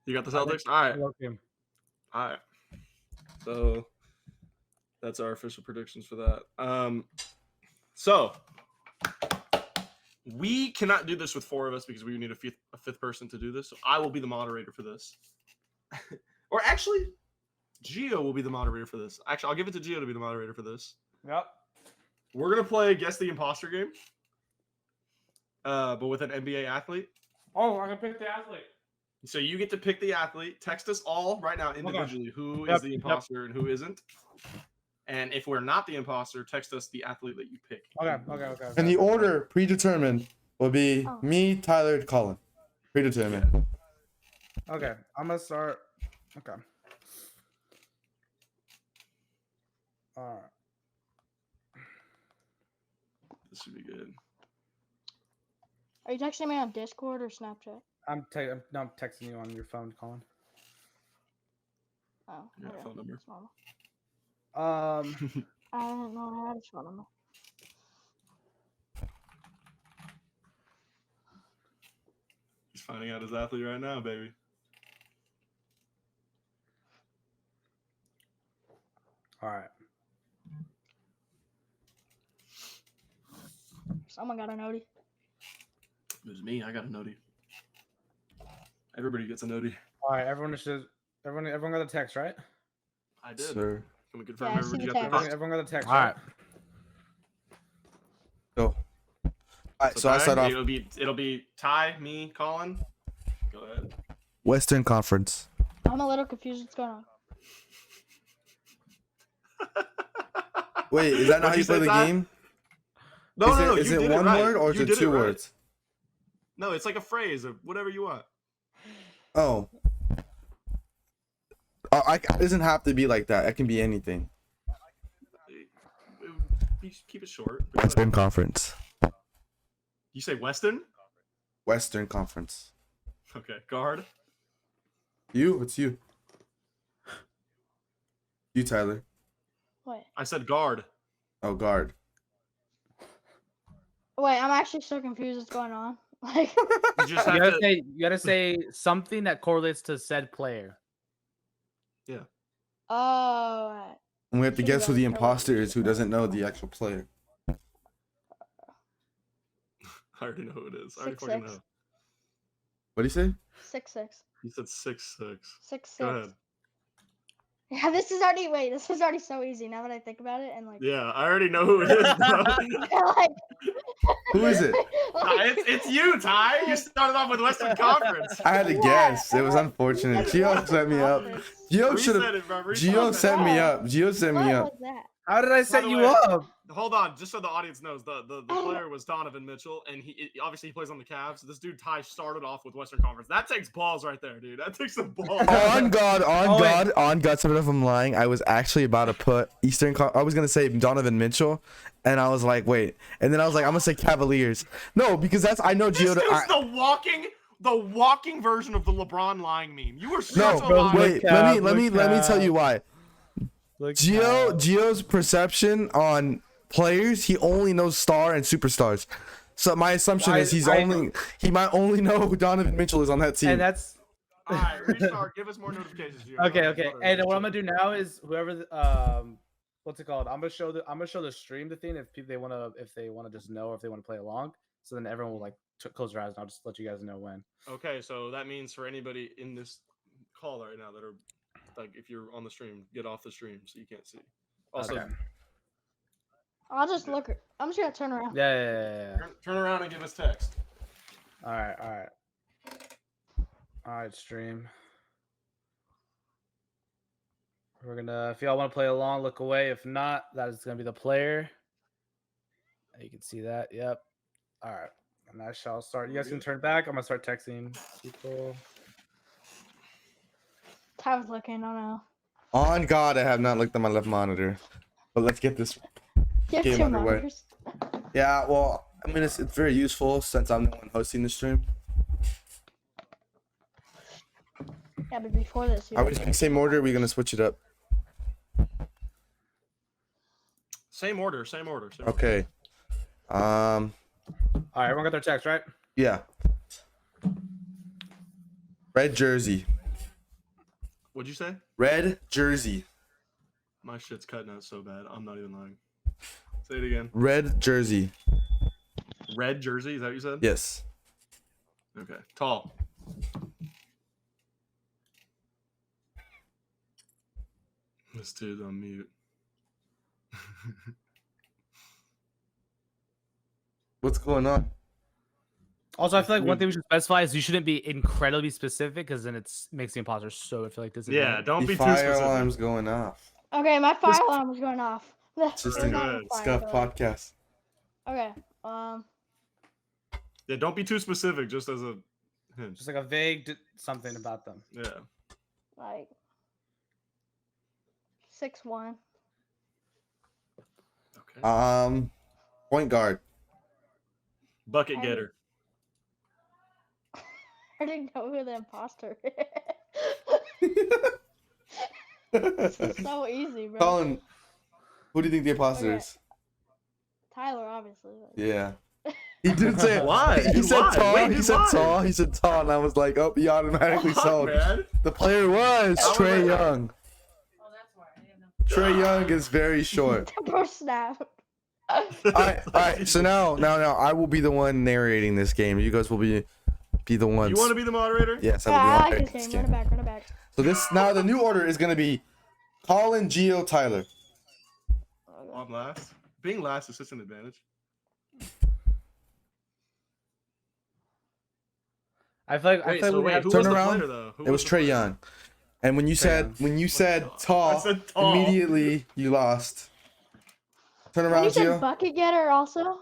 Speaker 2: You got the Celtics? All right.
Speaker 4: Low key.
Speaker 2: All right. So that's our official predictions for that. So we cannot do this with 4 of us because we need a fifth person to do this. So I will be the moderator for this. Or actually, Gio will be the moderator for this. Actually, I'll give it to Gio to be the moderator for this.
Speaker 4: Yep.
Speaker 2: We're gonna play Guess the Imposter game. But with an NBA athlete.
Speaker 4: Oh, I can pick the athlete.
Speaker 2: So you get to pick the athlete. Text us all right now individually who is the imposter and who isn't. And if we're not the imposter, text us the athlete that you pick.
Speaker 4: Okay.
Speaker 1: And the order predetermined will be
Speaker 3: Oh.
Speaker 1: me, Tyler, Colin. Predetermined.
Speaker 4: Okay, I'm gonna start. Okay. All right.
Speaker 2: This should be good.
Speaker 3: Are you texting me on Discord or Snapchat?
Speaker 4: I'm texting you on your phone, Colin.
Speaker 3: Oh,
Speaker 2: Yeah,
Speaker 3: okay.
Speaker 2: phone number.
Speaker 3: That's normal.
Speaker 4: Um,
Speaker 3: I didn't know I had a phone number.
Speaker 2: He's finding out his athlete right now, baby.
Speaker 4: all right.
Speaker 3: Someone got a noti.
Speaker 2: It was me. I got a noti. Everybody gets a noti.
Speaker 4: All right, everyone got the text, right?
Speaker 2: I did.
Speaker 1: Sir.
Speaker 2: Can we confirm
Speaker 3: Yeah, I see
Speaker 2: everybody
Speaker 3: the
Speaker 2: got their
Speaker 3: text.
Speaker 2: text?
Speaker 4: Everyone got the text, All right.
Speaker 1: Go. All right, so I
Speaker 2: Ty,
Speaker 1: start off
Speaker 2: It'll be Ty, me, Colin. Go ahead.
Speaker 1: Western Conference.
Speaker 3: I'm a little confused what's going on.
Speaker 1: Wait, is that not how
Speaker 2: What'd
Speaker 1: you play
Speaker 2: say,
Speaker 1: the
Speaker 2: Ty?
Speaker 1: game?
Speaker 2: No,
Speaker 1: Is
Speaker 2: you
Speaker 1: it
Speaker 2: did
Speaker 1: one
Speaker 2: it right.
Speaker 1: word or is
Speaker 2: You
Speaker 1: it
Speaker 2: did
Speaker 1: 2
Speaker 2: right.
Speaker 1: words?
Speaker 2: No, it's like a phrase or whatever you want.
Speaker 1: Oh. It doesn't have to be like that. It can be anything.
Speaker 2: Keep it short.
Speaker 1: Western Conference.
Speaker 2: You say Western?
Speaker 1: Western Conference.
Speaker 2: Okay. Guard.
Speaker 1: You? What's you? You, Tyler.
Speaker 3: Wait,
Speaker 2: I said guard.
Speaker 1: Oh, guard.
Speaker 3: I'm actually so confused what's going on. Like,
Speaker 2: You just have to.
Speaker 4: You gotta say something that correlates to said player.
Speaker 3: oh,
Speaker 1: And we have to
Speaker 3: Should
Speaker 1: guess who
Speaker 3: go
Speaker 1: the
Speaker 3: for
Speaker 1: imposter
Speaker 3: it.
Speaker 1: is who doesn't know the actual player.
Speaker 2: I already know who it is. I already
Speaker 3: 6'6".
Speaker 2: fucking know.
Speaker 1: What do you say?
Speaker 3: 6'6".
Speaker 2: You said 6'6".
Speaker 3: 6'6".
Speaker 2: Go ahead.
Speaker 3: Yeah, this is already so easy now that I think about it and like.
Speaker 2: Yeah, I already know who it is, bro.
Speaker 3: like
Speaker 1: Who is it?
Speaker 2: It's you, Ty. You started off with Western Conference.
Speaker 1: I had to guess. It was unfortunate. Gio set me up. Gio should
Speaker 2: Reset
Speaker 1: have.
Speaker 2: it, bro.
Speaker 1: Gio set me up. Gio set me
Speaker 3: What
Speaker 1: up.
Speaker 3: was that?
Speaker 4: How did I set
Speaker 2: the
Speaker 4: you
Speaker 2: way-
Speaker 4: up?
Speaker 2: Hold on, just so the audience knows, the player was Donovan Mitchell, and obviously he plays on the Cavs. This dude Ty started off with Western Conference. That takes balls right there, dude. That takes some balls.
Speaker 1: On God,
Speaker 4: Oh, wait.
Speaker 1: on God, sorry if I'm lying. I was actually about to put I was gonna say Donovan Mitchell, and I was like, wait, and then I was like, I'm gonna say Cavaliers. No, because I know
Speaker 2: This
Speaker 1: Gio.
Speaker 2: dude's the walking version of the LeBron lying meme. You were
Speaker 1: No,
Speaker 2: such a
Speaker 4: bro,
Speaker 2: liar.
Speaker 1: wait.
Speaker 4: Cap,
Speaker 1: Let me tell you why.
Speaker 4: Look,
Speaker 1: Gio's perception on players, he only knows star and superstars. So my assumption is he might only know who Donovan Mitchell is on that team.
Speaker 4: and that's
Speaker 2: All right, restart. Give us more notifications, Gio.
Speaker 4: okay.
Speaker 2: Go
Speaker 4: Okay,
Speaker 2: ahead.
Speaker 4: and what I'm gonna do now is whoever what's it called? I'm gonna show the stream the thing if they wanna just know or if they wanna play along. So then everyone will like close their eyes and I'll just let you guys know when.
Speaker 2: Okay, so that means for anybody in this call right now that are like, if you're on the stream, get off the stream so you can't see. Also,
Speaker 4: Okay.
Speaker 3: I'll just look. I'm just gonna turn around.
Speaker 4: Yeah.
Speaker 2: turn around and give us text.
Speaker 4: All right. All right, stream. We're gonna, if y'all want to play along, look away. If not, that is gonna be the player. You can see that. Yep. All right, and I shall start. You guys can turn back. I'm gonna start texting people.
Speaker 3: I was looking. I don't know.
Speaker 1: On God, I have not looked at my left monitor. But let's get this.
Speaker 3: You have
Speaker 1: Game
Speaker 3: two
Speaker 1: underway.
Speaker 3: monitors.
Speaker 1: Yeah, well, I mean, it's very useful since I'm the one hosting the stream.
Speaker 3: Yeah, but before this, you
Speaker 1: Are we just gonna same order? Or are we gonna switch it up?
Speaker 2: Same order.
Speaker 1: Okay.
Speaker 4: All right, everyone got their text, right?
Speaker 1: Yeah. Red jersey.
Speaker 2: What'd you say?
Speaker 1: Red jersey.
Speaker 2: My shit's cutting out so bad. I'm not even lying. Say it again.
Speaker 1: Red jersey.
Speaker 2: Red jersey. Is that what you said?
Speaker 1: Yes.
Speaker 2: Okay. Tall. This dude's on mute.
Speaker 1: What's going on?
Speaker 4: Also, I feel like one thing we should specify is you shouldn't be incredibly specific because then it makes the imposter so I feel like this is
Speaker 2: Yeah, don't
Speaker 1: The
Speaker 2: be too
Speaker 1: fire
Speaker 2: specific.
Speaker 1: alarm's going off.
Speaker 3: Okay, my fire alarm was going off.
Speaker 1: Just
Speaker 3: It was
Speaker 1: a
Speaker 3: not a
Speaker 2: good
Speaker 3: fire
Speaker 1: Scuff
Speaker 3: alarm.
Speaker 1: podcast.
Speaker 3: Okay.
Speaker 2: Yeah, don't be too specific. Just as a hint.
Speaker 4: Just like a vague something about them.
Speaker 2: Yeah.
Speaker 3: Like 6'1".
Speaker 2: Okay.
Speaker 1: Point guard.
Speaker 2: Bucket
Speaker 3: I
Speaker 2: getter.
Speaker 3: I didn't know who the imposter is. This is so easy, bro.
Speaker 1: Colin, who do you think the imposter
Speaker 3: Okay.
Speaker 1: is?
Speaker 3: Tyler, obviously.
Speaker 1: Yeah. He did say
Speaker 2: Why?
Speaker 1: He
Speaker 2: Dude,
Speaker 1: said
Speaker 2: why?
Speaker 1: tall.
Speaker 2: Wait,
Speaker 1: he
Speaker 2: dude,
Speaker 1: said
Speaker 2: why?
Speaker 1: tall. He said tall, and I was like, oh, he automatically
Speaker 2: Fuck,
Speaker 1: sold.
Speaker 2: man.
Speaker 1: The player was
Speaker 2: How was
Speaker 1: Trey
Speaker 2: I-
Speaker 1: Young.
Speaker 5: Oh, that's why. I didn't know.
Speaker 1: Trey Young is very short.
Speaker 3: Bro, snap.
Speaker 1: All right. So now, I will be the one narrating this game. You guys will be the ones.
Speaker 2: You want to be the moderator?
Speaker 1: Yes, I
Speaker 3: Yeah,
Speaker 1: will be
Speaker 3: I like
Speaker 1: moderating
Speaker 3: this
Speaker 1: this
Speaker 3: game.
Speaker 1: game.
Speaker 3: Run it back.
Speaker 1: So now the new order is gonna be Colin, Gio, Tyler.
Speaker 2: I'm last. Being last is such an advantage.
Speaker 4: I feel like
Speaker 2: Wait,
Speaker 4: I feel like we have
Speaker 2: who
Speaker 1: Turn
Speaker 2: was the
Speaker 1: around.
Speaker 2: player though? Who
Speaker 1: It was
Speaker 2: the
Speaker 1: Trey
Speaker 2: player?
Speaker 1: Young. And when you
Speaker 4: Trey
Speaker 1: said
Speaker 2: God.
Speaker 1: tall,
Speaker 2: I said tall.
Speaker 1: immediately you lost. Turn
Speaker 3: When
Speaker 1: around,
Speaker 3: you said
Speaker 1: Gio.
Speaker 3: bucket getter also?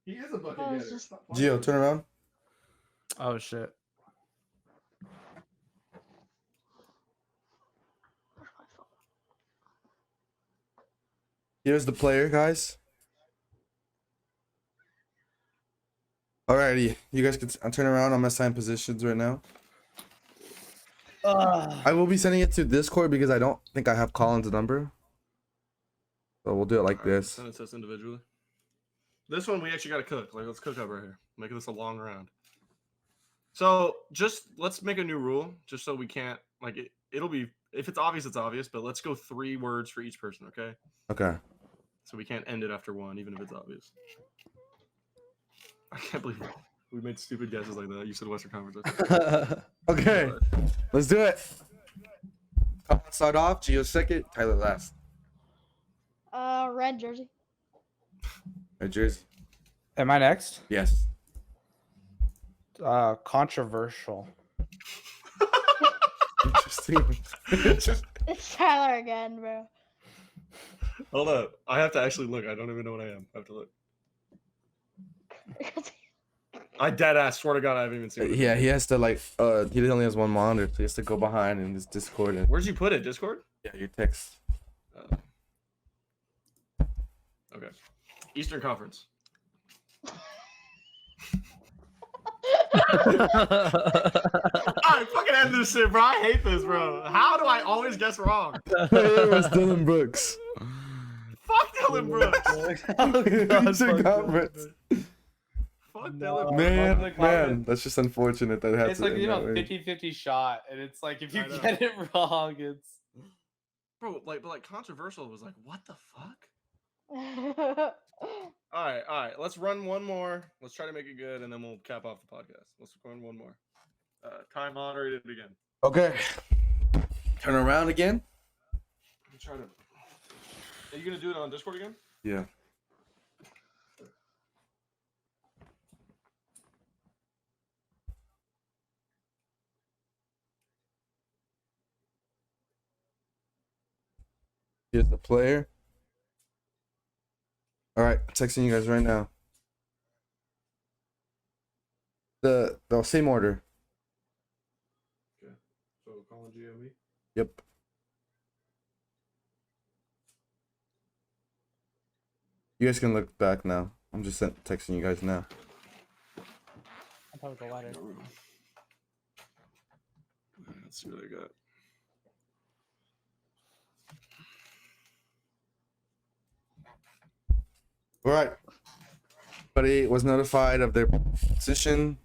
Speaker 2: He is a bucket
Speaker 3: That was
Speaker 2: getter.
Speaker 3: just-
Speaker 2: Stop playing.
Speaker 1: Gio, turn around.
Speaker 4: Oh shit.
Speaker 1: Here's the player, guys. Alrighty, you guys can turn around. I'm assigning positions right now. I will be sending it to Discord because I don't think I have Colin's number. So we'll do it like
Speaker 2: Alright,
Speaker 1: this.
Speaker 2: Send it to us individually. This one we actually got to cook. Like, let's cook up right here. Make this a long round. So let's make a new rule, just so we can't like it. It'll be if it's obvious, it's obvious. But let's go 3 words for each person, okay?
Speaker 1: Okay.
Speaker 2: So we can't end it after 1, even if it's obvious. I can't believe we made stupid guesses like that. You said Western Conference.
Speaker 1: Okay, let's do it. Colin start off. Gio second. Tyler last.
Speaker 3: Red jersey.
Speaker 1: Red jersey.
Speaker 4: Am I next?
Speaker 1: Yes.
Speaker 4: Controversial.
Speaker 1: Interesting.
Speaker 3: It's Tyler again, bro.
Speaker 2: Hold up. I have to actually look. I don't even know what I am. I have to look. I dead ass swear to God I haven't even seen it.
Speaker 1: Yeah, he has to like. He only has one monitor, so he has to go behind in this Discord and
Speaker 2: Where'd you put it? Discord?
Speaker 1: yeah, your text.
Speaker 2: Okay. Eastern Conference. Alright, fucking end this shit, bro. I hate this, bro. How do I always guess wrong?
Speaker 1: It was Dylan Brooks.
Speaker 2: Fuck Dylan Brooks.
Speaker 1: Eastern Conference.
Speaker 2: Fuck Dylan Brooks.
Speaker 1: Man, that's just unfortunate that it had
Speaker 4: It's
Speaker 1: to
Speaker 4: like
Speaker 1: end
Speaker 4: you know
Speaker 1: that way.
Speaker 4: 50-50 shot, and it's like if you
Speaker 2: I know.
Speaker 4: get it wrong, it's
Speaker 2: Bro, but controversial was like, what the fuck? Alright. Let's run one more. Let's try to make it good, and then we'll cap off the podcast. Let's run one more. Time moderated again.
Speaker 1: Okay. Turn around again.
Speaker 2: I'm trying to. Are you gonna do it on Discord again?
Speaker 1: Yeah. Here's the player. All right, texting you guys right now. The same order.
Speaker 2: Okay. So calling GME.
Speaker 1: Yep. You guys can look back now. I'm just texting you guys now.
Speaker 4: I'll probably go lighter.
Speaker 2: Let's see what I got.
Speaker 1: All right. Everybody was notified of their position.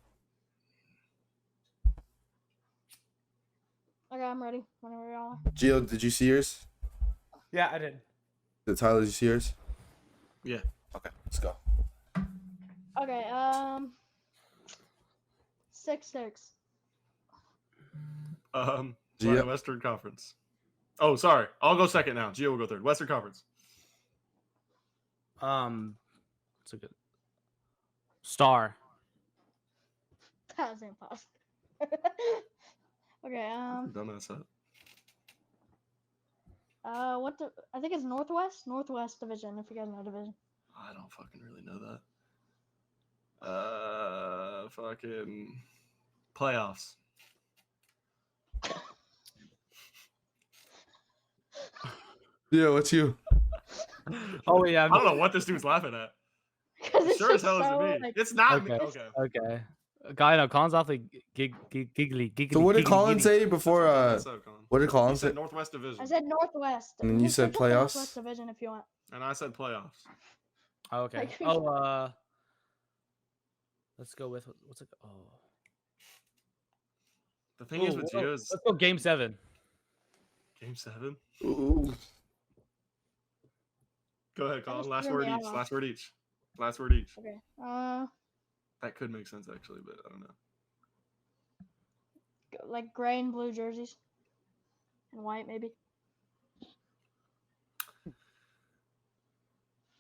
Speaker 3: Okay, I'm ready. Whenever y'all are.
Speaker 1: Gio, did you see yours?
Speaker 4: Yeah, I did.
Speaker 1: Tyler, did you see yours?
Speaker 2: Yeah.
Speaker 1: Okay, let's go.
Speaker 3: Okay, 6'6".
Speaker 2: Sorry, Western Conference. Oh, sorry. I'll go second now. Gio will go third. Western Conference.
Speaker 4: It's a good star.
Speaker 3: That was impossible. Okay,
Speaker 2: Dumbass hat.
Speaker 3: I think it's Northwest Division, if you guys know division.
Speaker 2: I don't fucking really know that. Fucking playoffs.
Speaker 1: Yeah, what's you?
Speaker 4: Oh yeah.
Speaker 2: I don't know what this dude's laughing at.
Speaker 3: Because it's
Speaker 2: Sure as
Speaker 3: just
Speaker 2: hell
Speaker 3: so,
Speaker 2: isn't me.
Speaker 3: like,
Speaker 2: It's not me.
Speaker 4: Okay.
Speaker 2: Okay.
Speaker 4: Okay. Guy, no, Colin's awfully giggly.
Speaker 1: So what did
Speaker 4: giggly,
Speaker 1: Colin
Speaker 4: giddy.
Speaker 1: say before?
Speaker 2: What's up, Colin?
Speaker 1: What did Colin
Speaker 2: He
Speaker 1: say?
Speaker 2: said Northwest Division.
Speaker 3: I said Northwest.
Speaker 1: And then you said
Speaker 3: search up the
Speaker 1: playoffs?
Speaker 3: Northwest Division if you want.
Speaker 2: And I said playoffs.
Speaker 4: Oh, okay.
Speaker 3: Like-
Speaker 4: Oh, let's go with what's it? Oh,
Speaker 2: The thing is
Speaker 4: Ooh,
Speaker 2: with
Speaker 4: well,
Speaker 2: Gio's
Speaker 4: let's go Game 7.
Speaker 2: Game 7.
Speaker 1: Ooh.
Speaker 2: Go ahead, Colin.
Speaker 3: just
Speaker 2: Last
Speaker 3: threw
Speaker 2: word
Speaker 3: me
Speaker 2: each.
Speaker 3: off.
Speaker 2: Last word each. Last word each.
Speaker 3: Okay.
Speaker 2: That could make sense actually, but I don't know.
Speaker 3: Like gray and blue jerseys. And white, maybe.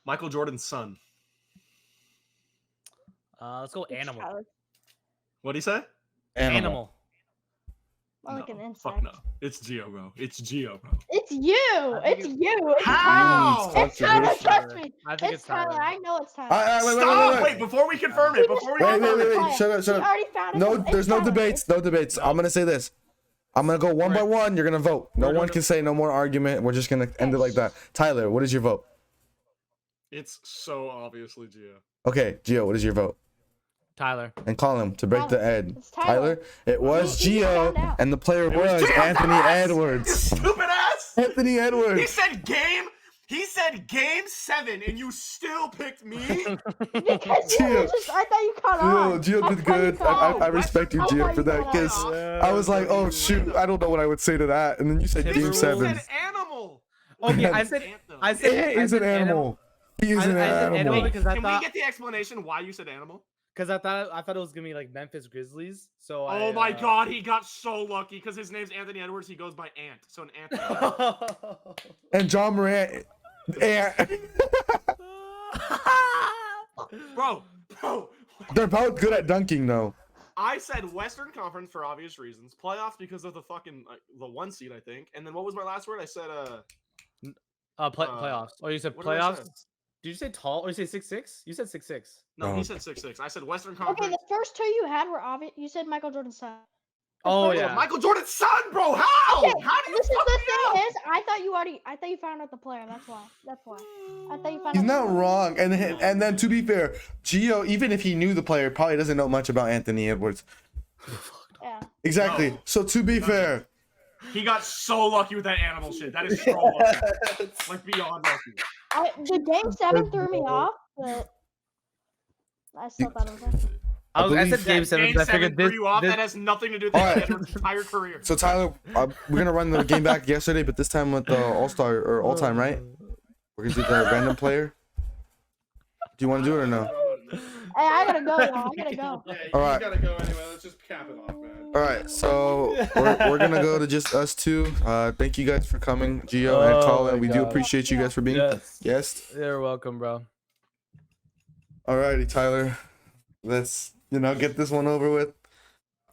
Speaker 2: Michael Jordan's son.
Speaker 4: Let's go
Speaker 3: It's
Speaker 4: Animal.
Speaker 3: Tyler.
Speaker 2: What'd he say?
Speaker 4: Animal.
Speaker 3: More like
Speaker 2: No,
Speaker 3: an insect.
Speaker 2: Fuck no. It's Gio, bro. It's Gio, bro.
Speaker 3: It's you.
Speaker 4: think
Speaker 3: It's
Speaker 4: it's-
Speaker 3: you. It's
Speaker 2: How?
Speaker 3: Tyler. It's Tyler.
Speaker 1: Controversial.
Speaker 3: Trust me.
Speaker 4: I think
Speaker 3: It's Tyler. I know it's Tyler.
Speaker 2: Stop! Wait, before we confirm it. Before we
Speaker 1: Wait,
Speaker 2: confirm
Speaker 1: wait,
Speaker 2: it.
Speaker 1: wait. Shut up, shut
Speaker 3: He
Speaker 1: up.
Speaker 3: already found it.
Speaker 1: No,
Speaker 3: It's
Speaker 1: there's no
Speaker 3: Tyler.
Speaker 1: debates. No debates. I'm gonna say this. I'm gonna go one by
Speaker 2: Right.
Speaker 1: one. You're gonna vote. No
Speaker 2: We're
Speaker 1: one
Speaker 2: gonna-
Speaker 1: can say no more argument. We're just gonna end it like that. Tyler, what is your vote?
Speaker 2: It's so obviously Gio.
Speaker 1: Okay, Gio, what is your vote?
Speaker 4: Tyler.
Speaker 1: And Colin to break the
Speaker 3: Tyler.
Speaker 1: ed.
Speaker 3: It's Tyler.
Speaker 1: It was
Speaker 3: He found
Speaker 1: Gio,
Speaker 3: out.
Speaker 1: and the player
Speaker 2: It was
Speaker 1: was
Speaker 2: Gio,
Speaker 1: Anthony
Speaker 2: dumbass! You
Speaker 1: Edwards.
Speaker 2: stupid ass!
Speaker 1: Anthony
Speaker 2: He
Speaker 1: Edwards.
Speaker 2: said game. He said game 7, and you still picked me.
Speaker 3: Because you were just, I thought you caught on.
Speaker 1: Gio
Speaker 3: I
Speaker 1: did
Speaker 3: thought you
Speaker 1: good.
Speaker 3: caught on.
Speaker 1: I respect you,
Speaker 3: I
Speaker 1: Gio,
Speaker 3: thought
Speaker 1: for
Speaker 3: you
Speaker 1: that
Speaker 3: caught
Speaker 1: because
Speaker 3: on.
Speaker 1: I was like, oh shoot, I don't know what I would say to that, and then you said
Speaker 4: This
Speaker 1: Game
Speaker 4: rule
Speaker 2: He
Speaker 1: 7.
Speaker 2: said animal.
Speaker 4: Okay, I
Speaker 2: It's
Speaker 4: said
Speaker 2: Anthem.
Speaker 4: I said
Speaker 1: He is
Speaker 4: I said
Speaker 1: an animal. He is
Speaker 4: I
Speaker 1: an
Speaker 4: said animal
Speaker 1: animal.
Speaker 4: because I
Speaker 2: Can we
Speaker 4: thought
Speaker 2: get the explanation why you said animal?
Speaker 4: I thought it was gonna be like Memphis Grizzlies. So
Speaker 2: Oh my God, he got so lucky because his name's Anthony Edwards. He goes by Ant, so an Ant.
Speaker 1: And John Morant.
Speaker 2: bro.
Speaker 1: They're both good at dunking though.
Speaker 2: I said Western Conference for obvious reasons. Playoffs because of the fucking the 1 seed, I think. And then what was my last word? I said
Speaker 4: playoffs. Oh, you said
Speaker 2: what did I
Speaker 4: playoffs?
Speaker 2: say?
Speaker 4: Did you say tall or you say 6'6"? You said 6'6".
Speaker 2: No,
Speaker 1: Oh.
Speaker 2: he said 6'6". I said Western
Speaker 3: Okay,
Speaker 2: Conference.
Speaker 3: the first two you had were obvious. You said Michael Jordan's son. The
Speaker 4: Oh
Speaker 3: first-
Speaker 4: yeah.
Speaker 2: Michael Jordan's son, bro. How?
Speaker 3: Okay,
Speaker 2: How do you
Speaker 3: this is
Speaker 2: fuck
Speaker 3: the
Speaker 2: me
Speaker 3: thing
Speaker 2: up?
Speaker 3: is, I thought you found out the player. That's why. I thought you found
Speaker 1: He's
Speaker 3: out.
Speaker 1: not wrong. And then to be fair, Gio, even if he knew the player, probably doesn't know much about Anthony Edwards.
Speaker 3: Yeah.
Speaker 1: Exactly.
Speaker 2: No.
Speaker 1: So to be fair,
Speaker 2: He got so lucky with that animal shit. That is so lucky. Like beyond lucky.
Speaker 3: The game 7 threw me off, but I still thought it was him.
Speaker 4: I
Speaker 1: believe
Speaker 4: said game 7
Speaker 2: Game
Speaker 4: because I
Speaker 2: 7
Speaker 4: figured
Speaker 2: threw
Speaker 4: this.
Speaker 2: you off.
Speaker 4: this-
Speaker 2: That has nothing to do with
Speaker 1: Alright.
Speaker 2: Anthony Edwards' entire career.
Speaker 1: so Tyler, we're gonna run the game back yesterday, but this time with the all-star or all-time, right? We're gonna do the random player. Do you want to do it or no?
Speaker 3: Hey, I gotta go, y'all. I gotta go.
Speaker 2: Yeah, you
Speaker 1: All right.
Speaker 2: gotta go anyway. Let's just cap it off, man.
Speaker 1: All right, so we're gonna go to just us two. Thank you guys for coming, Gio and
Speaker 4: Oh
Speaker 1: Colin.
Speaker 4: my
Speaker 1: We do
Speaker 4: God.
Speaker 1: appreciate you guys for being
Speaker 4: Yes.
Speaker 1: guests.
Speaker 4: You're welcome, bro.
Speaker 1: Alrighty, Tyler. Let's get this one over with.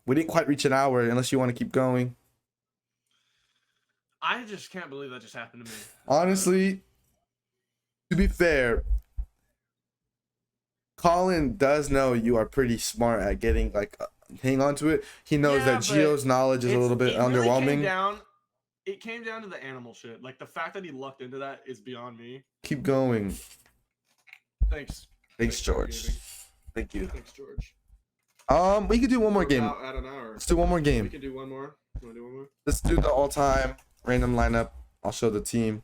Speaker 1: We didn't quite reach an hour, unless you want to keep going.
Speaker 2: I just can't believe that just happened to me.
Speaker 1: Honestly, to be fair, Colin does know you are pretty smart at getting hang on to it. He knows
Speaker 2: Yeah,
Speaker 1: that
Speaker 2: but
Speaker 1: Gio's knowledge is a little bit
Speaker 2: it really
Speaker 1: underwhelming.
Speaker 2: It came down to the animal shit. Like the fact that he lucked into that is beyond me.
Speaker 1: Keep going.
Speaker 2: Thanks.
Speaker 1: Thanks, George.
Speaker 2: Gaming.
Speaker 1: Thank you.
Speaker 2: Thanks, George.
Speaker 1: We could do one more
Speaker 2: We're
Speaker 1: game.
Speaker 2: about at an hour.
Speaker 1: Let's do one more
Speaker 2: We
Speaker 1: game.
Speaker 2: can do one more. You want to do one more?
Speaker 1: Let's do the all-time random lineup. I'll show the team.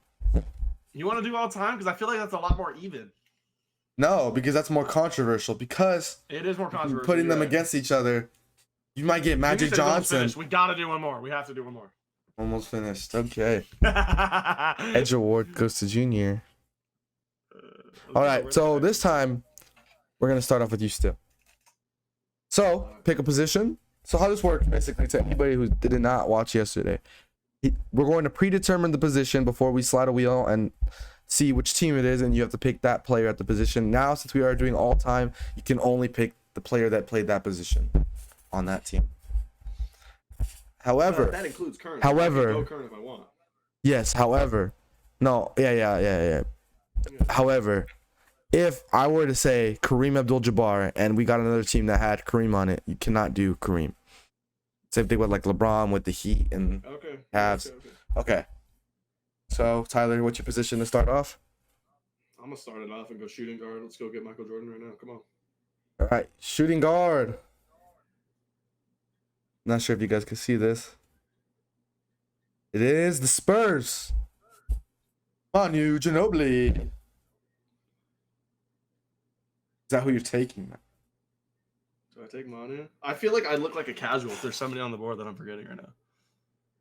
Speaker 2: You want to do all time? Because I feel like that's a lot more even.
Speaker 1: No, because that's more controversial. Because
Speaker 2: It is more controversial.
Speaker 1: putting them
Speaker 2: you're right.
Speaker 1: against each other, you might get
Speaker 2: You
Speaker 1: Magic
Speaker 2: said we're almost
Speaker 1: Johnson.
Speaker 2: finished. We gotta do one more. We have to do one more.
Speaker 1: Almost finished. Okay. Edge Award goes to Junior. All right. So this time, we're gonna start off with you still. So pick a position. So how this works, basically, to anybody who did not watch yesterday, we're going to predetermine the position before we slide a wheel and see which team it is, and you have to pick that player at the position. Now, since we are doing all time, you can only pick the player that played that position on that team. However,
Speaker 2: that includes current.
Speaker 1: however-
Speaker 2: I can go current if I want.
Speaker 1: yes, however, no, yeah. However, if I were to say Kareem Abdul-Jabbar and we got another team that had Kareem on it, you cannot do Kareem. Same thing with like LeBron with the Heat and
Speaker 2: Okay.
Speaker 1: Cavs.
Speaker 2: Okay.
Speaker 1: Okay. So Tyler, what's your position to start off?
Speaker 2: I'm gonna start it off and go shooting guard. Let's go get Michael Jordan right now. Come on.
Speaker 1: All right, shooting guard. Not sure if you guys can see this. It is the Spurs. Manu Ginobili. Is that who you're taking?
Speaker 2: Do I take Manu? I feel like I look like a casual if there's somebody on the board that I'm forgetting right now.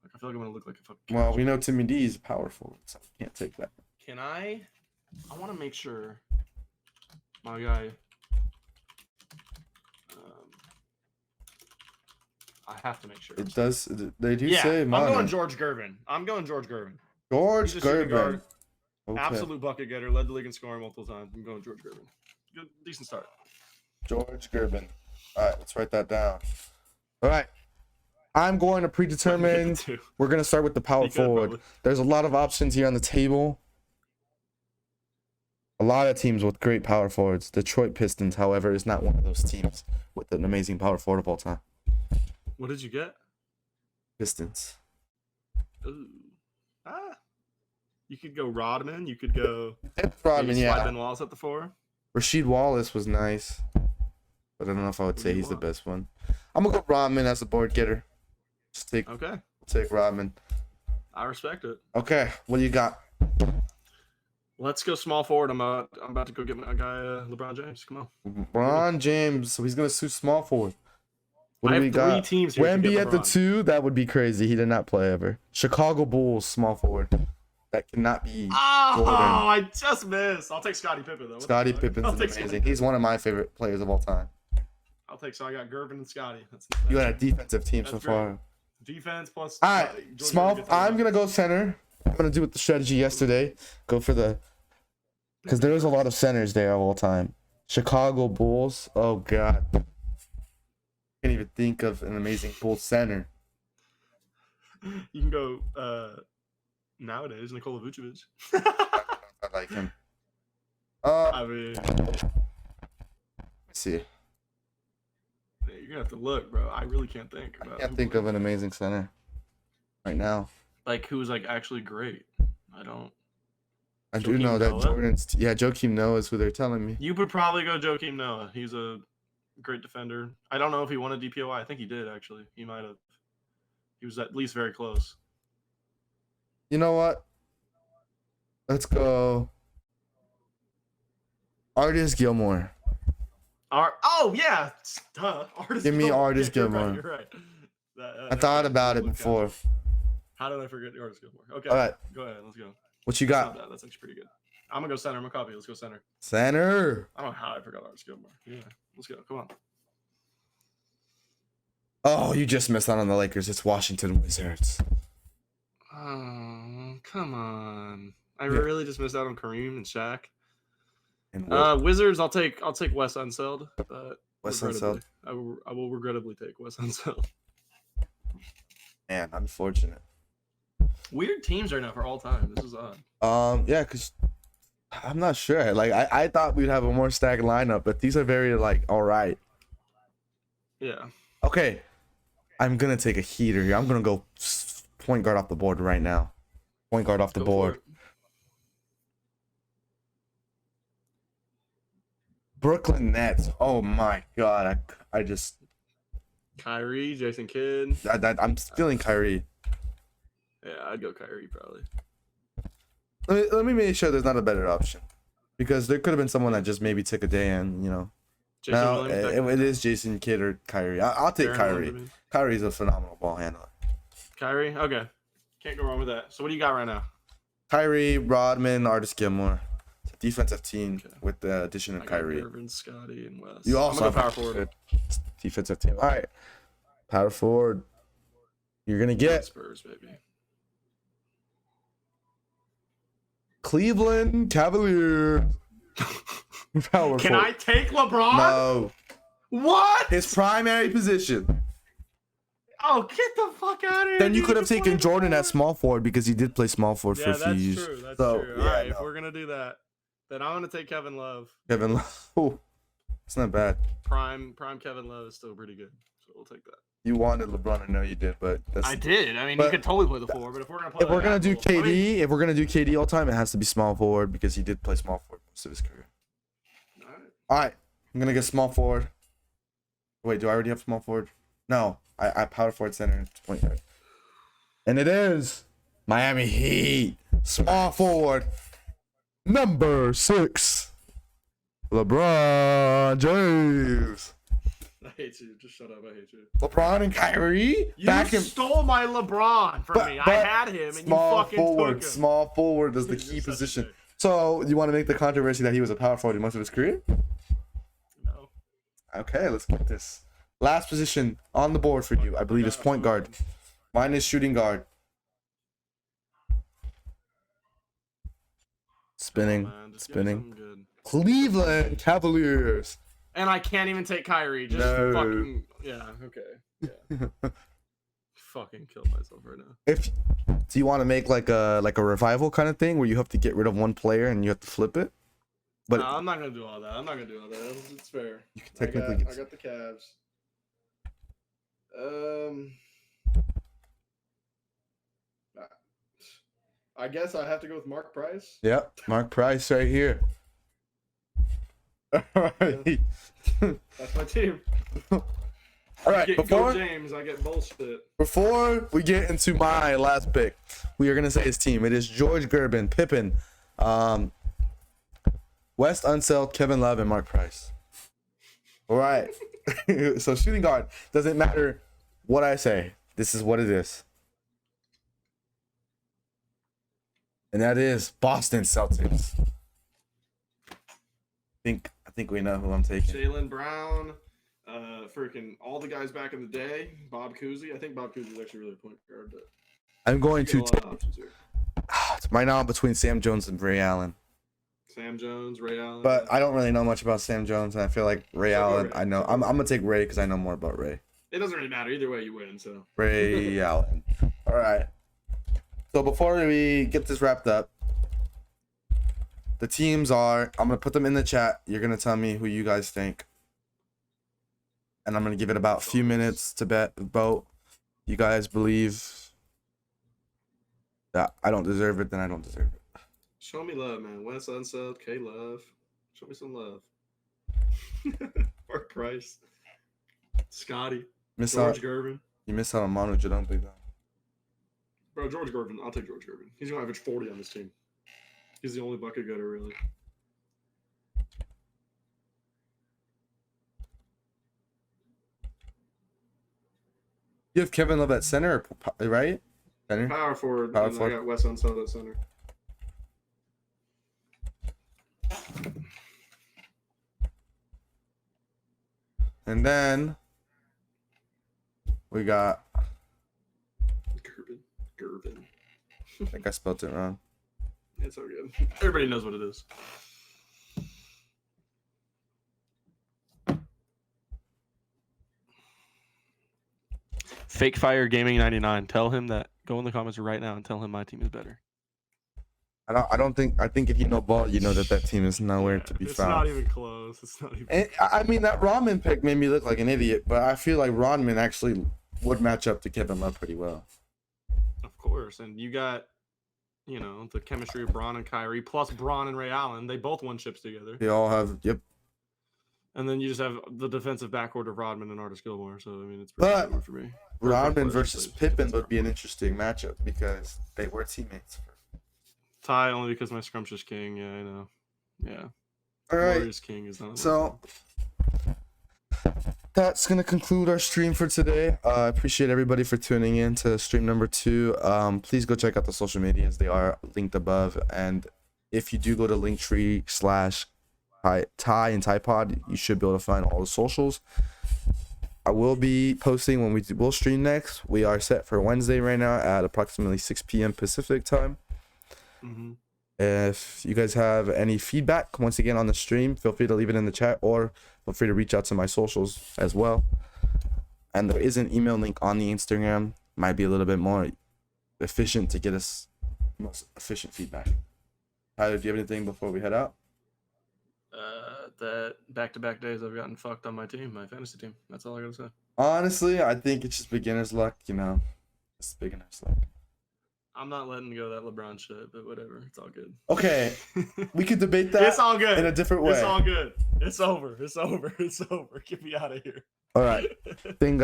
Speaker 2: Like I feel like I'm gonna look like a fucking
Speaker 1: Well,
Speaker 2: casual.
Speaker 1: we know Timmy D is powerful, so I can't take that.
Speaker 2: Can I want to make sure my guy. I have to make sure.
Speaker 1: It does. They do
Speaker 2: Yeah,
Speaker 1: say
Speaker 2: I'm
Speaker 1: Manu.
Speaker 2: going George Gervin.
Speaker 1: George
Speaker 2: He's a shooting
Speaker 1: Gervin.
Speaker 2: guard.
Speaker 1: Okay.
Speaker 2: Absolute bucket getter. Led the league in scoring multiple times. I'm going George Gervin. Good, decent start.
Speaker 1: George Gervin. All right, let's write that down. All right. I'm going to predetermine.
Speaker 2: Two.
Speaker 1: We're going to start with the power
Speaker 2: Be good,
Speaker 1: forward.
Speaker 2: probably.
Speaker 1: There's a lot of options here on the table. A lot of teams with great power forwards. Detroit Pistons, however, is not one of those teams with an amazing power forward of all time.
Speaker 2: What did you get?
Speaker 1: Pistons.
Speaker 2: Ooh. You could go Rodman. You could go.
Speaker 1: Rodman,
Speaker 2: maybe slide
Speaker 1: yeah.
Speaker 2: Ben Wallace at the 4.
Speaker 1: Rasheed Wallace was nice. But I don't know if I would say he's the best one. I'm going to go Rodman as a board getter. Just take Rodman.
Speaker 2: I respect it.
Speaker 1: Okay, what do you got?
Speaker 2: Let's go small forward. I'm about to go get my guy LeBron James. Come on.
Speaker 1: LeBron James. So he's going to suit small forward. What
Speaker 2: I
Speaker 1: do
Speaker 2: have
Speaker 1: we
Speaker 2: 3
Speaker 1: got?
Speaker 2: teams here. to
Speaker 1: Wemby
Speaker 2: get
Speaker 1: at the
Speaker 2: LeBron.
Speaker 1: 2, that would be crazy. He did not play ever. Chicago Bulls, small forward. That cannot be
Speaker 2: Oh,
Speaker 1: Jordan.
Speaker 2: I just missed. I'll take Scottie Pippen though. What the
Speaker 1: Scottie
Speaker 2: fuck?
Speaker 1: Pippen's
Speaker 2: I'll take
Speaker 1: amazing.
Speaker 2: Scottie.
Speaker 1: He's one of my favorite players of all time.
Speaker 2: I'll take. So I got Gervin and Scottie. That's
Speaker 1: You got a defensive team so
Speaker 2: That's
Speaker 1: far.
Speaker 2: defense plus.
Speaker 1: All right,
Speaker 2: Jordan
Speaker 1: small.
Speaker 2: gets
Speaker 1: I'm
Speaker 2: it.
Speaker 1: gonna go center. I'm gonna do with the strategy yesterday. Go for the, because there is a lot of centers there of all time. Chicago Bulls. Oh God, can't even think of an amazing Bulls center.
Speaker 2: You can go nowadays Nikola Vucevic.
Speaker 1: I like him.
Speaker 2: I mean,
Speaker 1: Let's see.
Speaker 2: you're gonna have to look, bro. I really can't think.
Speaker 1: I
Speaker 2: About
Speaker 1: can't
Speaker 2: who
Speaker 1: think
Speaker 2: was-
Speaker 1: of an amazing center right now.
Speaker 2: like who's like actually great. I don't.
Speaker 1: I do
Speaker 2: Joakim
Speaker 1: know that
Speaker 2: Noah?
Speaker 1: Jordan's. Yeah, Joakim Noah is who they're telling me.
Speaker 2: You would probably go Joakim Noah. He's a great defender. I don't know if he won a DPOI. I think he did actually. He might have. He was at least very close.
Speaker 1: You know what? Let's go. Artis Gilmore.
Speaker 2: Oh yeah, duh. Artist
Speaker 1: Give me
Speaker 2: Gilmore.
Speaker 1: Artis
Speaker 2: Yeah,
Speaker 1: Gilmore.
Speaker 2: You're right.
Speaker 1: I thought about it
Speaker 2: Look
Speaker 1: before.
Speaker 2: out. How did I forget the Artist Gilmore? Okay.
Speaker 1: All right.
Speaker 2: Go ahead. Let's go.
Speaker 1: What you
Speaker 2: That's not
Speaker 1: got?
Speaker 2: bad. That's actually pretty good. I'm gonna go center. I'm gonna copy. Let's go center.
Speaker 1: Center.
Speaker 2: I don't know how I forgot Artist Gilmore. Yeah. Let's go. Come on.
Speaker 1: Oh, you just missed out on the Lakers. It's Washington Wizards.
Speaker 2: Oh, come on. I
Speaker 1: Yeah.
Speaker 2: really just missed out on Kareem and Shaq.
Speaker 1: And
Speaker 2: Wizards, I'll take Wes Unseld. But
Speaker 1: Wes
Speaker 2: regrettably,
Speaker 1: Unseld.
Speaker 2: I will regrettably take Wes Unseld.
Speaker 1: Man, unfortunate.
Speaker 2: Weird teams right now for all time. This is odd.
Speaker 1: Yeah, cause I'm not sure. Like I thought we'd have a more stacked lineup, but these are very like all right.
Speaker 2: Yeah.
Speaker 1: Okay, I'm gonna take a heater here. I'm gonna go point guard off the board right now. Point guard off the
Speaker 2: Go for
Speaker 1: board.
Speaker 2: it.
Speaker 1: Brooklyn Nets. Oh my God, I just
Speaker 2: Kyrie, Jason Kidd.
Speaker 1: I'm feeling Kyrie.
Speaker 2: Yeah, I'd go Kyrie probably.
Speaker 1: Let me make sure there's not a better option, because there could have been someone that just maybe took a day and
Speaker 2: Jason
Speaker 1: now
Speaker 2: Williams.
Speaker 1: it is Jason Kidd or Kyrie. I'll take
Speaker 2: Aaron
Speaker 1: Kyrie.
Speaker 2: Williams, I mean.
Speaker 1: Kyrie's a phenomenal ball handler.
Speaker 2: Kyrie? Okay. Can't go wrong with that. So what do you got right now?
Speaker 1: Kyrie, Rodman, Artis Gilmore. It's a defensive team
Speaker 2: Okay.
Speaker 1: with the addition of
Speaker 2: I got
Speaker 1: Kyrie.
Speaker 2: Irvin, Scotty, and Wes.
Speaker 1: You also
Speaker 2: I'm gonna
Speaker 1: have
Speaker 2: go power forward.
Speaker 1: good defensive team. All right, power forward. You're gonna get
Speaker 2: Spurs, baby.
Speaker 1: Cleveland Cavaliers. Power
Speaker 2: Can
Speaker 1: forward.
Speaker 2: I take LeBron?
Speaker 1: No,
Speaker 2: What?
Speaker 1: his primary position.
Speaker 2: Oh, get the fuck out of here.
Speaker 1: Then you
Speaker 2: dude.
Speaker 1: could have
Speaker 2: Just
Speaker 1: taken
Speaker 2: play
Speaker 1: Jordan
Speaker 2: LeBron.
Speaker 1: at small forord because he did play small forward for
Speaker 2: Yeah,
Speaker 1: a few
Speaker 2: that's
Speaker 1: years.
Speaker 2: true. That's
Speaker 1: So,
Speaker 2: true.
Speaker 1: yeah,
Speaker 2: All right,
Speaker 1: no.
Speaker 2: if we're gonna do that, Then I'm gonna take Kevin Love.
Speaker 1: Kevin Love. Oh, it's not bad.
Speaker 2: Prime Kevin Love is still pretty good, so we'll take that.
Speaker 1: You wanted LeBron, I know you did, but that's.
Speaker 2: I did. I mean,
Speaker 1: but-
Speaker 2: he could totally play the 4, but if we're gonna play,
Speaker 1: If we're gonna do
Speaker 2: that rule-
Speaker 1: KD, if we're gonna do KD all time, it has to be small forward because he did play small forward most of his career.
Speaker 2: All right.
Speaker 1: All right, I'm gonna get small forward. Wait, do I already have small forward? No, I power forward center and point guard. And it is Miami Heat small forward number 6, LeBron James.
Speaker 2: I hate you. Just shut up. I hate you.
Speaker 1: LeBron and Kyrie
Speaker 2: You
Speaker 1: back in
Speaker 2: stole my LeBron from me. I had him, and you
Speaker 1: small
Speaker 2: fucking
Speaker 1: forward.
Speaker 2: took him.
Speaker 1: Small forward is the
Speaker 2: You're
Speaker 1: key
Speaker 2: such a
Speaker 1: position.
Speaker 2: dick.
Speaker 1: So you want to make the controversy that he was a power forward most of his career?
Speaker 2: No.
Speaker 1: Okay, let's get this. Last position on the board for you, I believe, is point guard. Mine is shooting guard. Spinning,
Speaker 2: Oh, man, just give me
Speaker 1: spinning.
Speaker 2: something good.
Speaker 1: Cleveland Cavaliers.
Speaker 2: And I can't even take Kyrie. Just
Speaker 1: No.
Speaker 2: fucking. Yeah. Okay. Yeah. Fucking kill myself right now.
Speaker 1: If do you want to make like a revival kind of thing where you have to get rid of one player and you have to flip it? But
Speaker 2: No, I'm not gonna do all that. It's fair.
Speaker 1: you can technically
Speaker 2: I
Speaker 1: get
Speaker 2: got the Cavs. I guess I have to go with Mark Price.
Speaker 1: Yep, Mark Price right here. All right.
Speaker 2: That's my team.
Speaker 1: All right,
Speaker 2: Go James. I get bullshit.
Speaker 1: before we get into my last pick, we are gonna say his team. It is George Gervin, Pippen, West Unseld, Kevin Love, and Mark Price. All right. So shooting guard doesn't matter what I say. This is what it is, and that is Boston Celtics. I think we know who I'm taking.
Speaker 2: Jaylen Brown. Freaking all the guys back in the day. Bob Cousy. I think Bob Cousy is actually really a point guard, but
Speaker 1: I'm going
Speaker 2: you
Speaker 1: to
Speaker 2: get a lot
Speaker 1: take.
Speaker 2: of options here.
Speaker 1: It's right now between Sam Jones and Ray Allen.
Speaker 2: Sam Jones, Ray Allen.
Speaker 1: But I don't really know much about Sam Jones, and I feel like Ray
Speaker 2: So go
Speaker 1: Allen.
Speaker 2: Ray.
Speaker 1: I know. I'm gonna take Ray because I know more about Ray.
Speaker 2: It doesn't really matter. Either way, you win. So
Speaker 1: Ray Allen. All right. So before we get this wrapped up, the teams are. I'm gonna put them in the chat. You're gonna tell me who you guys think, and I'm gonna give it about a few minutes to vote. You guys believe that I don't deserve it, then I don't deserve it.
Speaker 2: show me love, man. Wes Unseld, K Love. Show me some love. Mark Price. Scotty.
Speaker 1: Miss
Speaker 2: George
Speaker 1: out.
Speaker 2: Gervin.
Speaker 1: You miss out on Manu Ginobili though.
Speaker 2: Bro, George Gervin. I'll take George Gervin. He's gonna average 40 on this team. He's the only bucket getter, really.
Speaker 1: You have Kevin Love at center, right? Center.
Speaker 2: Power forward.
Speaker 1: Power
Speaker 2: and
Speaker 1: forward.
Speaker 2: I got Wes Unseld at center.
Speaker 1: And then we got.
Speaker 2: Gervin.
Speaker 1: I think I spelled it wrong.
Speaker 2: It's all good. Everybody knows what it is. Fake Fire Gaming 99. Tell him that. Go in the comments right now and tell him my team is better.
Speaker 1: I don't think. I think if you know ball, you know that team is nowhere to be
Speaker 2: it's
Speaker 1: found.
Speaker 2: not even close. It's not even.
Speaker 1: And, I mean, that Rodman pick made me look like an idiot, but I feel like Rodman actually would match up to Kevin Love pretty well.
Speaker 2: Of course, and you got, the chemistry of Braun and Kyrie plus Braun and Ray Allen. They both won chips together,
Speaker 1: They all have. Yep.
Speaker 2: and then you just have the defensive backcourt of Rodman and Artis Gilmore. So I mean, it's pretty
Speaker 1: But
Speaker 2: good for me.
Speaker 1: Rodman
Speaker 2: players,
Speaker 1: versus
Speaker 2: but
Speaker 1: Pippen
Speaker 2: defensive
Speaker 1: would be an
Speaker 2: backcourt.
Speaker 1: interesting matchup because they were teammates.
Speaker 2: Ty only because my scrumptious king. Yeah, I know. Yeah.
Speaker 1: All right.
Speaker 2: Warriors king is not.
Speaker 1: So that's gonna conclude our stream for today. I appreciate everybody for tuning in to stream number 2. Please go check out the social medias; they are linked above. And if you do go to Linktree/TyAndTyPod, you should be able to find all the socials. I will be posting when we'll stream next. We are set for Wednesday right now at approximately 6 p.m. Pacific time.
Speaker 2: Mm-hmm.
Speaker 1: If you guys have any feedback, once again on the stream, feel free to leave it in the chat or feel free to reach out to my socials as well. And there is an email link on the Instagram. Might be a little bit more efficient to get us most efficient feedback. Tyler, do you have anything before we head out?
Speaker 2: That back-to-back days I've gotten fucked on my team, my fantasy team. That's all I gotta say.
Speaker 1: Honestly, I think it's just beginner's luck, you know. Just beginner's luck.
Speaker 2: I'm not letting go of that LeBron shit, but whatever. It's all good.
Speaker 1: Okay, we could debate that
Speaker 2: It's all good.
Speaker 1: in a different way.
Speaker 2: It's all good. It's over. It's over. It's over. Get me out of here.
Speaker 1: All right. Thank you guys.